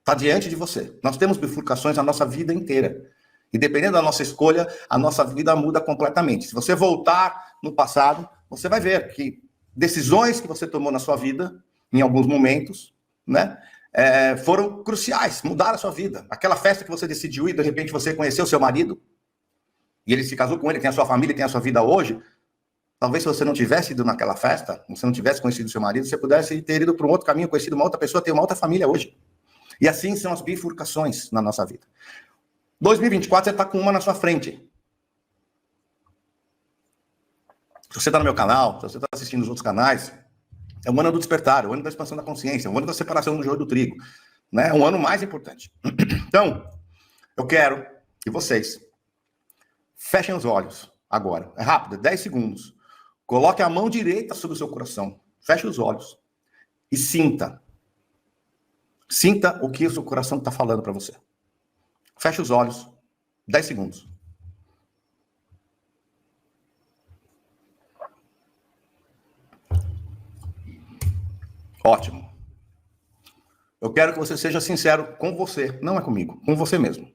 Está diante de você. Nós temos bifurcações na nossa vida inteira. E dependendo da nossa escolha, a nossa vida muda completamente. Se você voltar no passado, você vai ver que decisões que você tomou na sua vida, em alguns momentos, né, foram cruciais, mudaram a sua vida. Aquela festa que você decidiu ir, de repente você conheceu seu marido, e ele se casou com ele, tem a sua família, tem a sua vida hoje. Talvez se você não tivesse ido naquela festa, se você não tivesse conhecido seu marido, você pudesse ter ido para um outro caminho, conhecido uma outra pessoa, ter uma outra família hoje. E assim são as bifurcações na nossa vida. 2024 você está com uma na sua frente. Se você está no meu canal, se você está assistindo os outros canais, é o ano do despertar, é o ano da expansão da consciência, é o ano da separação do joio do trigo. Né? É um ano mais importante. Então, eu quero que vocês fechem os olhos agora. É rápido, 10 segundos. Coloque a mão direita sobre o seu coração. Feche os olhos. E sinta. Sinta o que o seu coração está falando para você. Feche os olhos. 10 segundos. Ótimo. Eu quero que você seja sincero com você. Não é comigo, com você mesmo.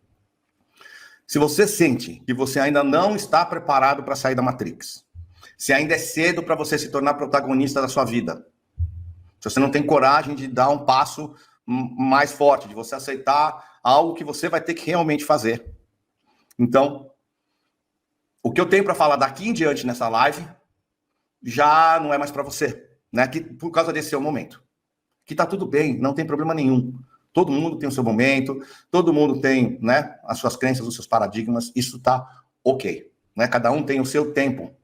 Se você sente que você ainda não está preparado para sair da Matrix, se ainda é cedo para você se tornar protagonista da sua vida, se você não tem coragem de dar um passo mais forte, de você aceitar algo que você vai ter que realmente fazer. Então, o que eu tenho para falar daqui em diante nessa live já não é mais para você, né? Que por causa desse seu momento. Que tá tudo bem, não tem problema nenhum. Todo mundo tem o seu momento, todo mundo tem, né, as suas crenças, os seus paradigmas, isso tá ok. Né? Cada um tem o seu tempo,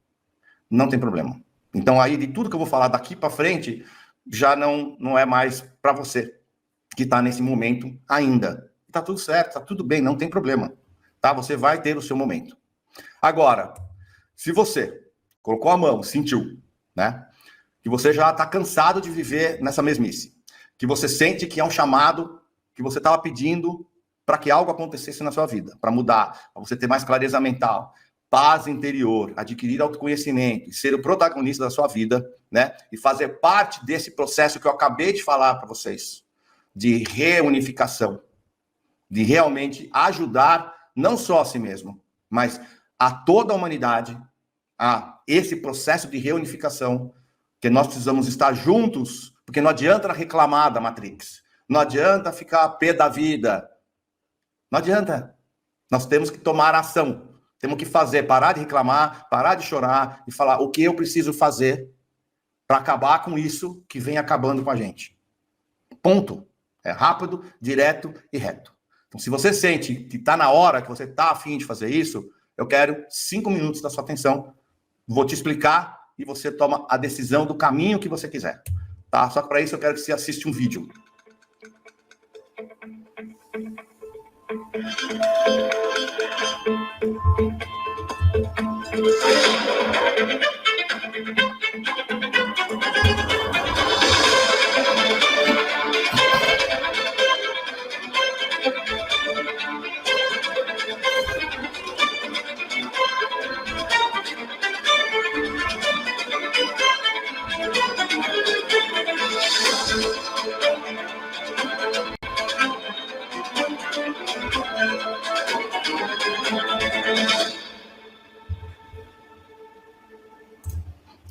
não tem problema. Então aí de tudo que eu vou falar daqui para frente, já não é mais para você, que tá nesse momento ainda. Tá tudo certo, tá tudo bem, não tem problema. Tá? Você vai ter o seu momento. Agora, se você colocou a mão, sentiu, né, que você já tá cansado de viver nessa mesmice, que você sente que é um chamado que você estava pedindo para que algo acontecesse na sua vida, para mudar, para você ter mais clareza mental, paz interior, adquirir autoconhecimento e ser o protagonista da sua vida, né? E fazer parte desse processo que eu acabei de falar para vocês, de reunificação, de realmente ajudar não só a si mesmo, mas a toda a humanidade a esse processo de reunificação. que nós precisamos estar juntos, porque não adianta reclamar da Matrix, não adianta ficar a pé da vida, não adianta. Nós temos que tomar ação, temos que fazer, parar de reclamar, parar de chorar e falar o que eu preciso fazer para acabar com isso que vem acabando com a gente. Ponto. É rápido, direto e reto. Então, se você sente que está na hora, que você está afim de fazer isso, eu quero 5 minutos da sua atenção, vou te explicar e você toma a decisão do caminho que você quiser. Tá? Só que para isso eu quero que você assista um vídeo.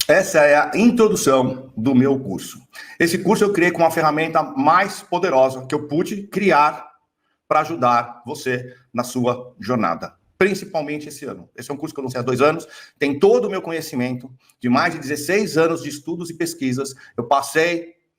Essa é a introdução do meu curso. Esse curso eu criei com uma ferramenta mais poderosa que eu pude criar para ajudar você na sua jornada, principalmente esse ano. Esse é um curso que eu lancei há 2 anos, tem todo o meu conhecimento de mais de 16 anos de estudos e pesquisas.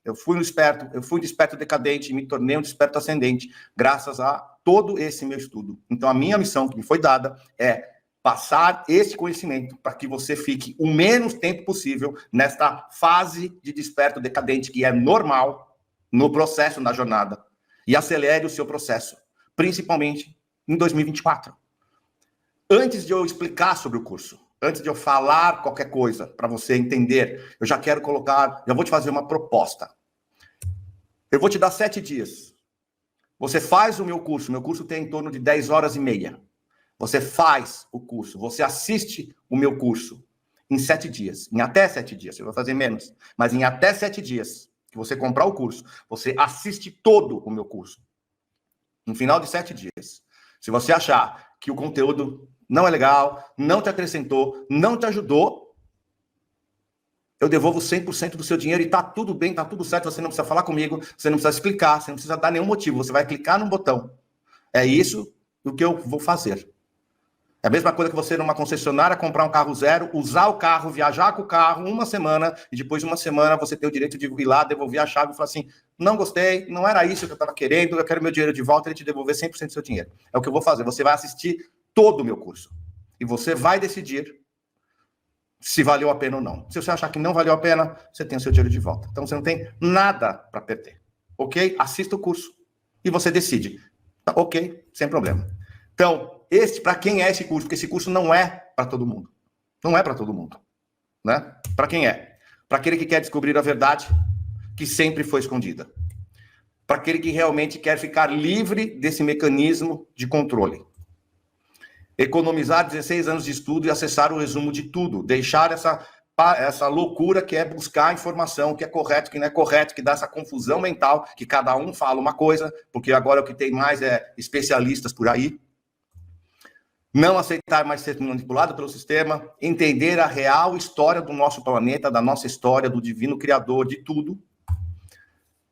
Eu fui um desperto decadente e me tornei um desperto ascendente graças a todo esse meu estudo. Então a minha missão que me foi dada é passar esse conhecimento para que você fique o menos tempo possível nesta fase de desperto decadente, que é normal no processo da jornada, e acelere o seu processo, principalmente em 2024. Antes de eu explicar sobre o curso, antes de eu falar qualquer coisa para você entender, eu já vou te fazer uma proposta. Eu vou te dar 7 dias. Você faz o meu curso tem em torno de 10 horas e meia. Você faz o curso, você assiste o meu curso em 7 dias, em até 7 dias, você vai fazer menos, mas em até 7 dias que você comprar o curso, você assiste todo o meu curso. No final de 7 dias. Se você achar que o conteúdo não é legal, não te acrescentou, não te ajudou, eu devolvo 100% do seu dinheiro e tá tudo bem, tá tudo certo, você não precisa falar comigo, você não precisa explicar, você não precisa dar nenhum motivo, você vai clicar no botão. É isso o que eu vou fazer. É a mesma coisa que você ir numa concessionária, comprar um carro zero, usar o carro, viajar com o carro 1 semana, e depois de 1 semana você ter o direito de ir lá, devolver a chave e falar assim, não gostei, não era isso que eu estava querendo, eu quero meu dinheiro de volta e ele te devolver 100% do seu dinheiro. É o que eu vou fazer. Você vai assistir todo o meu curso. E você vai decidir se valeu a pena ou não. Se você achar que não valeu a pena, você tem o seu dinheiro de volta. Então você não tem nada para perder. Ok? Assista o curso. E você decide. Tá, ok? Sem problema. Então, para quem é esse curso? Porque esse curso não é para todo mundo. Não é para todo mundo. Né? Para quem é? Para aquele que quer descobrir a verdade que sempre foi escondida. Para aquele que realmente quer ficar livre desse mecanismo de controle. Economizar 16 anos de estudo e acessar o resumo de tudo. Deixar essa loucura que é buscar informação, que é correto, que não é correto, que dá essa confusão mental, que cada um fala uma coisa, porque agora o que tem mais é especialistas por aí. Não aceitar mais ser manipulado pelo sistema, entender a real história do nosso planeta, da nossa história, do divino criador, de tudo.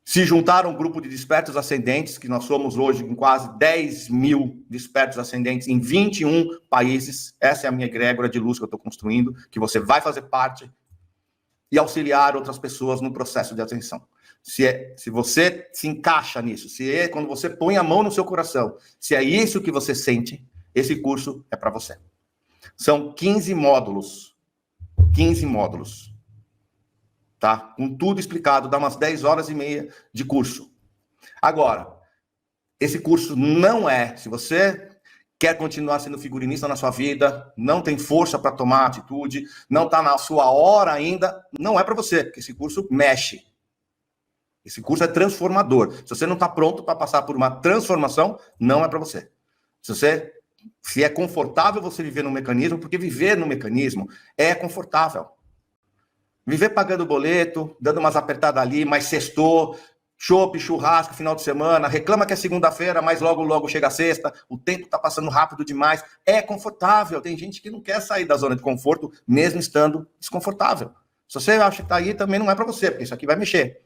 Se juntar a um grupo de despertos ascendentes, que nós somos hoje em quase 10 mil despertos ascendentes em 21 países. Essa é a minha egrégora de luz que eu estou construindo, que você vai fazer parte, e auxiliar outras pessoas no processo de ascensão. Se você se encaixa nisso, quando você põe a mão no seu coração, se é isso que você sente, esse curso é para você. São 15 módulos. 15 módulos. Tá? Com tudo explicado, dá umas 10 horas e meia de curso. Agora, esse curso não é, se você quer continuar sendo figurinista na sua vida, não tem força para tomar atitude, não está na sua hora ainda, não é para você, porque esse curso mexe. Esse curso é transformador. Se você não está pronto para passar por uma transformação, não é para você. Se é confortável você viver no mecanismo, porque viver no mecanismo é confortável. Viver pagando boleto, dando umas apertadas ali, mas sextou, chopp, churrasco, final de semana, reclama que é segunda-feira, mas logo chega a sexta, o tempo está passando rápido demais, é confortável. Tem gente que não quer sair da zona de conforto, mesmo estando desconfortável. Se você acha que tá aí, também não é para você, porque isso aqui vai mexer.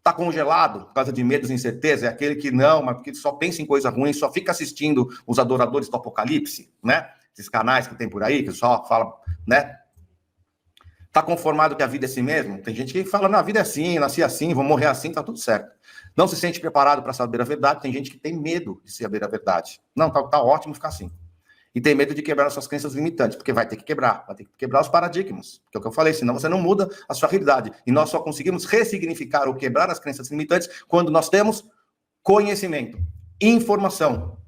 Tá congelado por causa de medos e incerteza, é aquele que não, mas porque só pensa em coisa ruim, só fica assistindo os adoradores do Apocalipse, né? Esses canais que tem por aí, que só fala, né? Tá conformado que a vida é assim mesmo? Tem gente que fala, na vida é assim, nasci assim, vou morrer assim, tá tudo certo. Não se sente preparado para saber a verdade, tem gente que tem medo de saber a verdade. Não, tá ótimo ficar assim. E tem medo de quebrar as suas crenças limitantes, porque vai ter que quebrar os paradigmas, que é o que eu falei, senão você não muda a sua realidade. E nós só conseguimos ressignificar ou quebrar as crenças limitantes quando nós temos conhecimento, informação.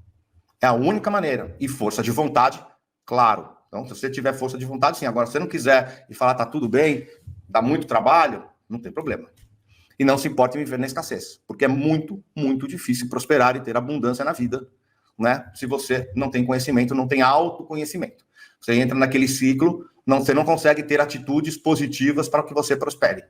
É a única maneira. E força de vontade, claro. Então, se você tiver força de vontade, sim. Agora, se você não quiser e falar, tá tudo bem, dá muito trabalho, não tem problema. E não se importe em viver na escassez, porque é muito, muito difícil prosperar e ter abundância na vida, né? Se você não tem conhecimento, não tem autoconhecimento. Você entra naquele ciclo, você não consegue ter atitudes positivas para que você prospere.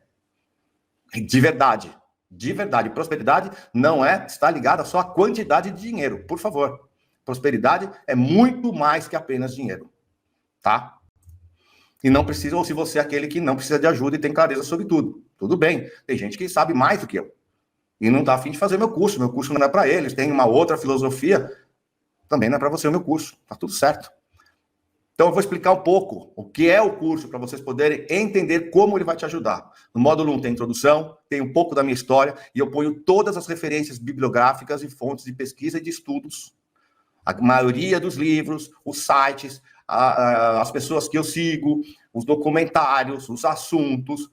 De verdade. De verdade. Prosperidade não está ligada só à quantidade de dinheiro, por favor. Prosperidade é muito mais que apenas dinheiro, tá? E não precisa, ou se você é aquele que não precisa de ajuda e tem clareza sobre tudo. Tudo bem. Tem gente que sabe mais do que eu. E não está afim de fazer meu curso não é para eles, tem uma outra filosofia, também não é para você o meu curso, tá tudo certo. Então eu vou explicar um pouco o que é o curso, para vocês poderem entender como ele vai te ajudar. No módulo 1 tem introdução, tem um pouco da minha história, e eu ponho todas as referências bibliográficas e fontes de pesquisa e de estudos. A maioria dos livros, os sites, as pessoas que eu sigo, os documentários, os assuntos,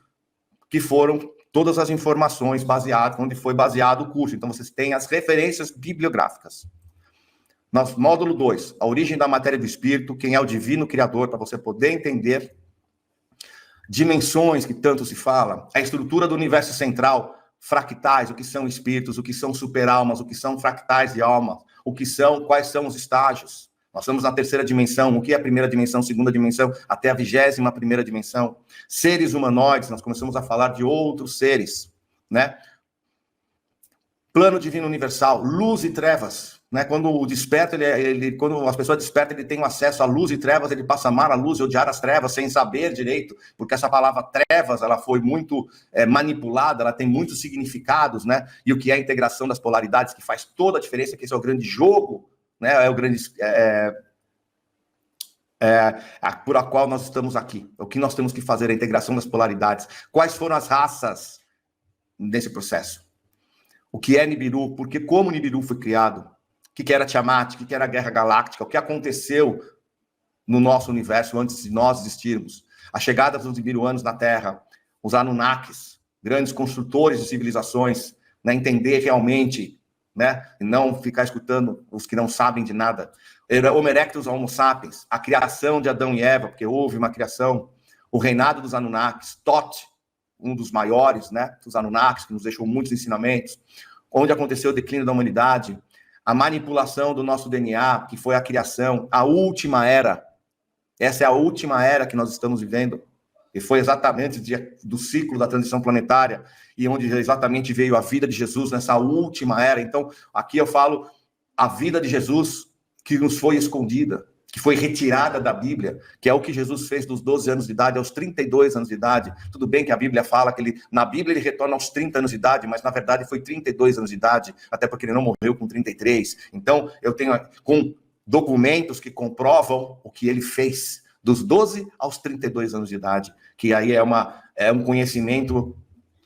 que foram todas as informações baseadas, onde foi baseado o curso. Então, vocês têm as referências bibliográficas. No módulo 2, a origem da matéria do espírito, quem é o divino criador, para você poder entender dimensões que tanto se fala, a estrutura do universo central, fractais, o que são espíritos, o que são superalmas, o que são fractais de alma, quais são os estágios. Nós estamos na terceira dimensão, o que é a primeira dimensão, segunda dimensão, até a 21ª dimensão. Seres humanoides, nós começamos a falar de outros seres, né? Plano divino universal, luz e trevas, né? Quando desperta, quando as pessoas despertam, ele tem acesso à luz e trevas, ele passa a amar a luz e odiar as trevas sem saber direito, porque essa palavra trevas, ela foi muito manipulada, ela tem muitos significados, né? E o que é a integração das polaridades, que faz toda a diferença, que esse é o grande jogo, né? É o grande por a qual nós estamos aqui. O que nós temos que fazer, a integração das polaridades. Quais foram as raças nesse processo? O que é Nibiru? Porque como Nibiru foi criado? O que era Tiamat? O que era a Guerra Galáctica? O que aconteceu no nosso universo antes de nós existirmos? A chegada dos Nibiruanos na Terra, os Anunnakis, grandes construtores de civilizações, né? Entender realmente, né? E não ficar escutando os que não sabem de nada. Homo erectus, Homo sapiens, a criação de Adão e Eva, porque houve uma criação, o reinado dos Anunnakis, Thoth, um dos maiores, né, dos Anunnakis, que nos deixou muitos ensinamentos, onde aconteceu o declínio da humanidade, a manipulação do nosso DNA, que foi a criação, a última era. Essa é a última era que nós estamos vivendo, e foi exatamente do ciclo da transição planetária, e onde exatamente veio a vida de Jesus nessa última era. Então, aqui eu falo a vida de Jesus que nos foi escondida, que foi retirada da Bíblia, que é o que Jesus fez dos 12 anos de idade aos 32 anos de idade. Tudo bem que a Bíblia fala que na Bíblia ele retorna aos 30 anos de idade, mas na verdade foi 32 anos de idade, até porque ele não morreu com 33. Então, eu tenho com documentos que comprovam o que ele fez dos 12 aos 32 anos de idade, que aí é um conhecimento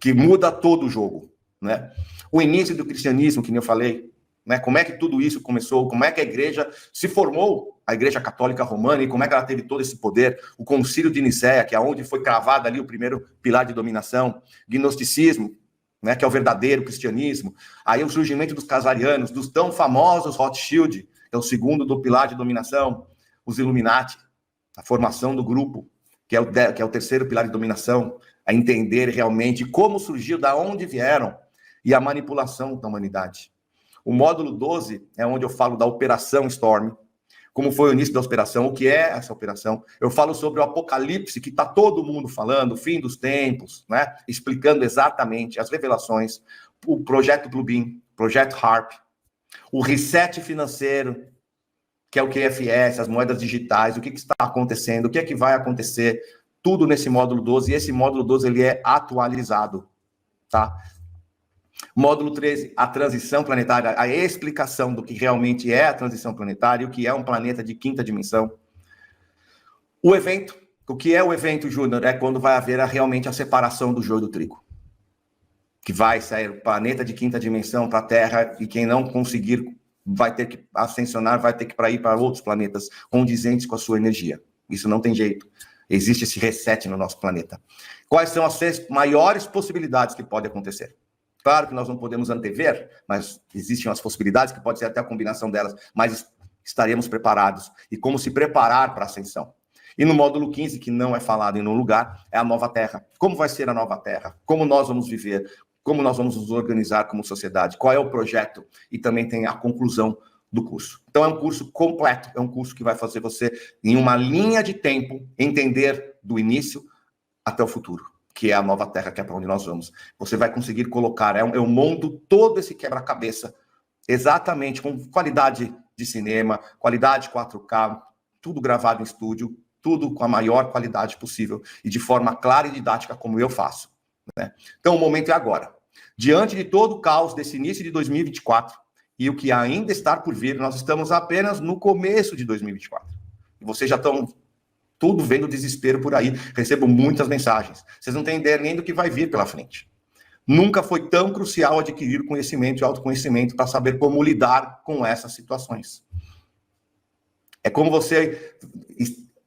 que muda todo o jogo, né? O início do cristianismo, que nem eu falei, né? Como é que tudo isso começou, como é que a igreja se formou, a Igreja Católica Romana, e como é que ela teve todo esse poder, o Concílio de Nicéia, que é onde foi cravado ali o primeiro pilar de dominação, gnosticismo, né, que é o verdadeiro cristianismo, aí o surgimento dos casarianos, dos tão famosos Rothschild, que é o segundo do pilar de dominação, os Illuminati, a formação do grupo, que é o terceiro pilar de dominação, a entender realmente como surgiu, da onde vieram, e a manipulação da humanidade. O módulo 12 é onde eu falo da Operação Storm, como foi o início da operação, o que é essa operação. Eu falo sobre o apocalipse, que está todo mundo falando, o fim dos tempos, né? Explicando exatamente as revelações, o projeto Bluebeam, projeto HARP, o reset financeiro, que é o QFS, as moedas digitais, o que está acontecendo, o que é que vai acontecer, tudo nesse módulo 12, e esse módulo 12 ele é atualizado, tá? Módulo 13, a transição planetária, a explicação do que realmente é a transição planetária, o que é um planeta de quinta dimensão. O evento, o que é o evento, Júnior? É quando vai haver realmente a separação do joio do trigo. Que vai sair o planeta de quinta dimensão para a Terra, e quem não conseguir vai ter que ascensionar, vai ter que ir para outros planetas condizentes com a sua energia. Isso não tem jeito. Existe esse reset no nosso planeta. Quais são as 6 maiores possibilidades que podem acontecer? Claro que nós não podemos antever, mas existem as possibilidades, que pode ser até a combinação delas, mas estaremos preparados. E como se preparar para a ascensão. E no módulo 15, que não é falado em nenhum lugar, é a nova Terra. Como vai ser a nova Terra? Como nós vamos viver? Como nós vamos nos organizar como sociedade? Qual é o projeto? E também tem a conclusão do curso. Então é um curso completo, é um curso que vai fazer você, em uma linha de tempo, entender do início até o futuro, que é a nova Terra, que é para onde nós vamos. Você vai conseguir colocar, eu monto todo esse quebra-cabeça, exatamente com qualidade de cinema, qualidade 4K, tudo gravado em estúdio, tudo com a maior qualidade possível e de forma clara e didática, como eu faço, né? Então, o momento é agora. Diante de todo o caos desse início de 2024 e o que ainda está por vir, nós estamos apenas no começo de 2024. E vocês já estão tudo vendo desespero por aí. Recebo muitas mensagens. Vocês não têm ideia nem do que vai vir pela frente. Nunca foi tão crucial adquirir conhecimento e autoconhecimento para saber como lidar com essas situações. É como você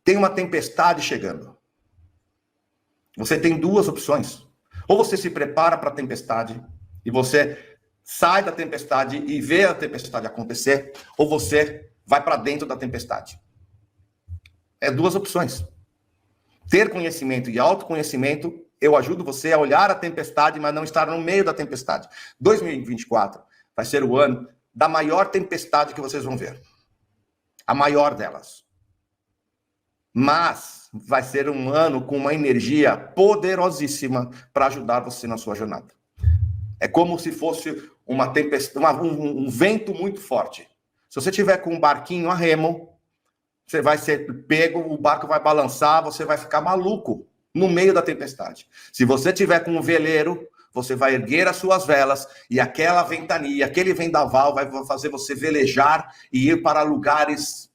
tem uma tempestade chegando. Você tem 2 opções. Ou você se prepara para a tempestade e você sai da tempestade e vê a tempestade acontecer, ou você vai para dentro da tempestade. É 2 opções. Ter conhecimento e autoconhecimento, eu ajudo você a olhar a tempestade, mas não estar no meio da tempestade. 2024 vai ser o ano da maior tempestade que vocês vão ver. A maior delas. Mas vai ser um ano com uma energia poderosíssima para ajudar você na sua jornada. É como se fosse uma tempestade, um vento muito forte. Se você tiver com um barquinho a remo, você vai ser pego, o barco vai balançar, você vai ficar maluco no meio da tempestade. Se você tiver com um veleiro, você vai erguer as suas velas e aquela ventania, aquele vendaval vai fazer você velejar e ir para lugares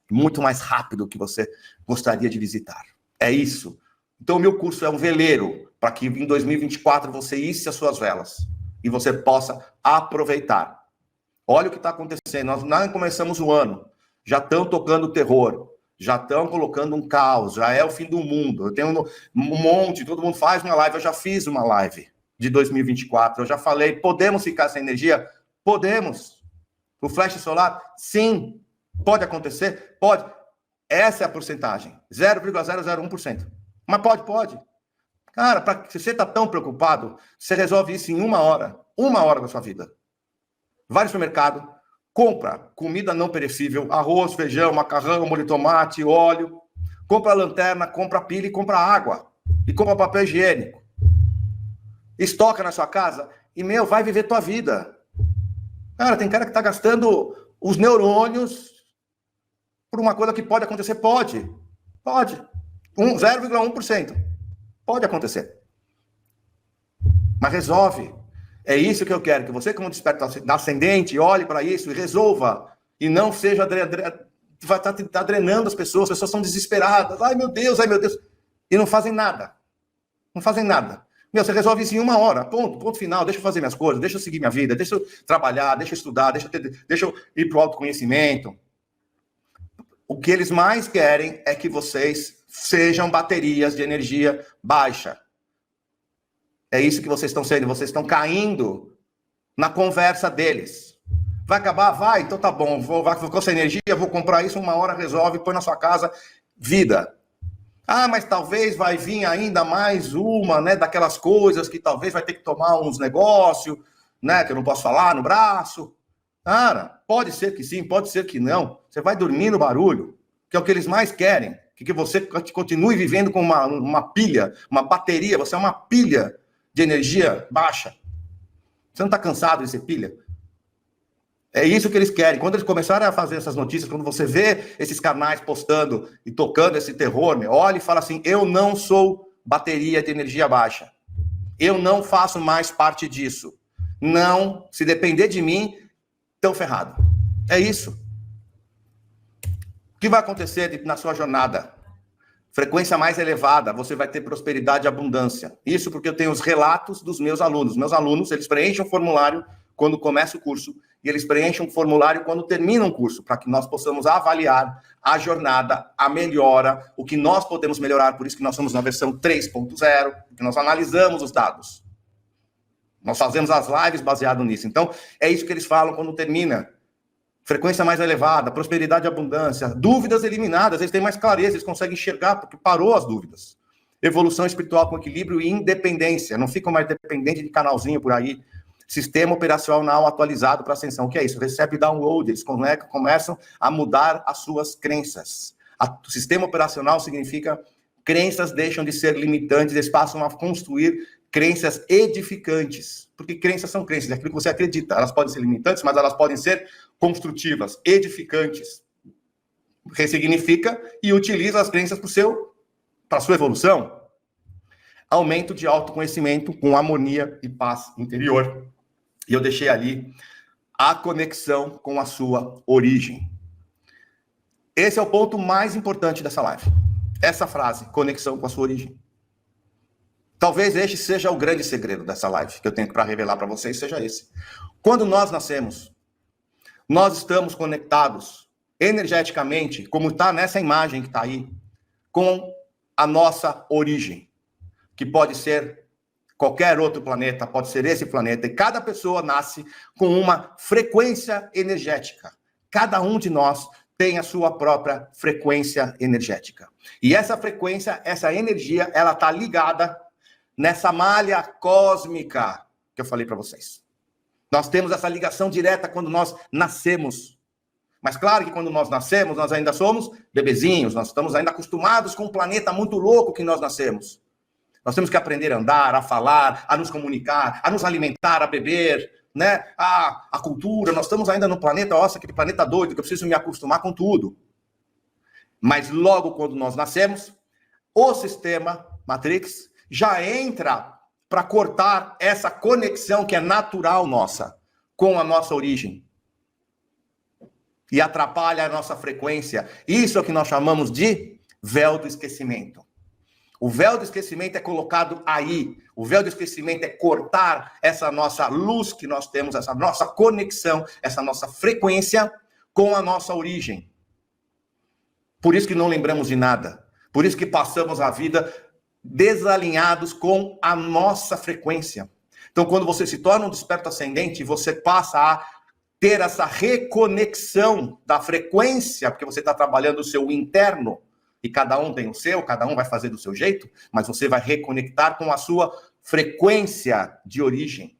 muito mais rápido que você gostaria de visitar. É isso. Então, o meu curso é um veleiro para que em 2024 você isse as suas velas e você possa aproveitar. Olha o que está acontecendo. Nós não começamos o ano. Já estão tocando terror. Já estão colocando um caos. Já é o fim do mundo. Eu tenho um monte, todo mundo faz uma live. Eu já fiz uma live de 2024. Eu já falei, podemos ficar sem energia? Podemos. O flash solar? Sim. Pode acontecer? Pode. Essa é a porcentagem. 0,001%. Mas pode. Cara, se você está tão preocupado, você resolve isso em 1 hora. 1 hora da sua vida. Vai no supermercado, compra comida não perecível, arroz, feijão, macarrão, molho de tomate, óleo. Compra lanterna, compra pilha e compra água. E compra papel higiênico. Estoca na sua casa e, vai viver tua vida. Cara, tem cara que está gastando os neurônios por uma coisa que pode acontecer. Pode. 0,1%. Pode acontecer. Mas resolve. É isso que eu quero, que você, como desperta ascendente, olhe para isso e resolva. E não seja... vai estar drenando as pessoas estão desesperadas. Ai, meu Deus. E não fazem nada. Você resolve isso em 1 hora. Ponto final. Deixa eu fazer minhas coisas, deixa eu seguir minha vida, deixa eu trabalhar, deixa eu estudar, deixa eu ir para o autoconhecimento. O que eles mais querem é que vocês sejam baterias de energia baixa. É isso que vocês estão sendo. Vocês estão caindo na conversa deles. Vai acabar? Vai. Então tá bom. Vou com essa energia, vou comprar isso, 1 hora, resolve, põe na sua casa. Vida. Ah, mas talvez vai vir ainda mais uma, né, daquelas coisas que talvez vai ter que tomar uns negócios, né, que eu não posso falar no braço. Cara, pode ser que sim, pode ser que não. Você vai dormir no barulho, que é o que eles mais querem. Que você continue vivendo com uma pilha, uma bateria. Você é uma pilha de energia baixa. Você não está cansado de ser pilha? É isso que eles querem. Quando eles começarem a fazer essas notícias, quando você vê esses canais postando e tocando esse terror, olha e fala assim, eu não sou bateria de energia baixa. Eu não faço mais parte disso. Não, se depender de mim, estão ferrado. É isso. O que vai acontecer na sua jornada? Frequência mais elevada, você vai ter prosperidade e abundância. Isso porque eu tenho os relatos dos meus alunos. Meus alunos, eles preenchem um formulário quando começa o curso e eles preenchem um formulário quando terminam o curso, para que nós possamos avaliar a jornada, a melhora, o que nós podemos melhorar. Por isso que nós somos na versão 3.0, porque nós analisamos os dados. Nós fazemos as lives baseado nisso. Então, é isso que eles falam quando termina. Frequência mais elevada, prosperidade e abundância, dúvidas eliminadas, eles têm mais clareza, eles conseguem enxergar, porque parou as dúvidas. Evolução espiritual com equilíbrio e independência, não ficam mais dependentes de canalzinho por aí. Sistema operacional atualizado para ascensão, o que é isso? Recebe download, eles começam a mudar as suas crenças. O sistema operacional significa crenças deixam de ser limitantes, eles passam a construir crenças edificantes, porque crenças são crenças, é aquilo que você acredita. Elas podem ser limitantes, mas elas podem ser construtivas, edificantes. Ressignifica e utiliza as crenças para a sua evolução. Aumento de autoconhecimento com harmonia e paz interior. E eu deixei ali a conexão com a sua origem. Esse é o ponto mais importante dessa live. Essa frase, conexão com a sua origem. Talvez este seja o grande segredo dessa live, que eu tenho para revelar para vocês, seja esse. Quando nós nascemos, nós estamos conectados energeticamente, como está nessa imagem que está aí, com a nossa origem, que pode ser qualquer outro planeta, pode ser esse planeta, e cada pessoa nasce com uma frequência energética. Cada um de nós tem a sua própria frequência energética. E essa frequência, essa energia, ela está ligada nessa malha cósmica que eu falei para vocês. Nós temos essa ligação direta quando nós nascemos. Mas claro que quando nós nascemos, nós ainda somos bebezinhos, nós estamos ainda acostumados com um planeta muito louco que nós nascemos. Nós temos que aprender a andar, a falar, a nos comunicar, a nos alimentar, a beber, né? A cultura. Nós estamos ainda no planeta, nossa, aquele planeta doido, que eu preciso me acostumar com tudo. Mas logo quando nós nascemos, o sistema Matrix já entra para cortar essa conexão que é natural nossa com a nossa origem. E atrapalha a nossa frequência. Isso é o que nós chamamos de véu do esquecimento. O véu do esquecimento é colocado aí. O véu do esquecimento é cortar essa nossa luz que nós temos, essa nossa conexão, essa nossa frequência com a nossa origem. Por isso que não lembramos de nada. Por isso que passamos a vida desalinhados com a nossa frequência. Então, quando você se torna um desperto ascendente, você passa a ter essa reconexão da frequência, porque você está trabalhando o seu interno, e cada um tem o seu, cada um vai fazer do seu jeito, mas você vai reconectar com a sua frequência de origem.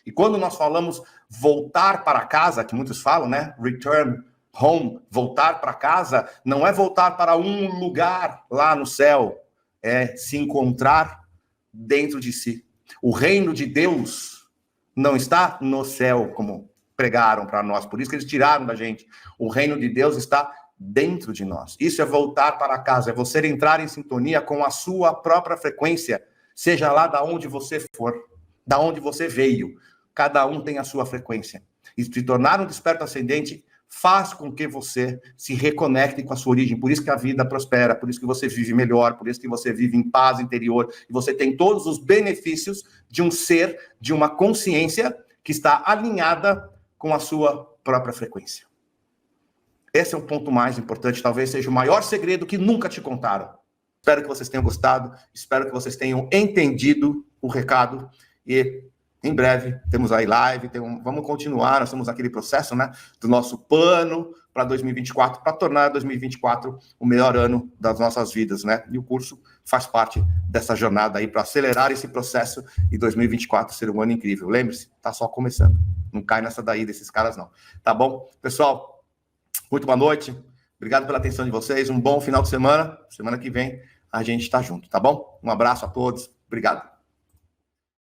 E quando nós falamos voltar para casa, que muitos falam, né? Return home, voltar para casa, não é voltar para um lugar lá no céu, é se encontrar dentro de si. O reino de Deus não está no céu, como pregaram para nós, por isso que eles tiraram da gente. O reino de Deus está dentro de nós. Isso é voltar para casa, é você entrar em sintonia com a sua própria frequência, seja lá da onde você for, da onde você veio. Cada um tem a sua frequência. E se tornar um desperto ascendente faz com que você se reconecte com a sua origem. Por isso que a vida prospera, por isso que você vive melhor, por isso que você vive em paz interior, e você tem todos os benefícios de um ser, de uma consciência que está alinhada com a sua própria frequência. Esse é o ponto mais importante, talvez seja o maior segredo que nunca te contaram. Espero que vocês tenham gostado, espero que vocês tenham entendido o recado, e em breve temos aí live, vamos continuar, nós estamos naquele processo, né, do nosso plano para 2024, para tornar 2024 o melhor ano das nossas vidas, né, e o curso faz parte dessa jornada aí para acelerar esse processo e 2024 ser um ano incrível. Lembre-se, tá só começando, não cai nessa daí desses caras não, tá bom? Pessoal, muito boa noite, obrigado pela atenção de vocês, um bom final de semana, semana que vem a gente está junto, tá bom? Um abraço a todos, obrigado.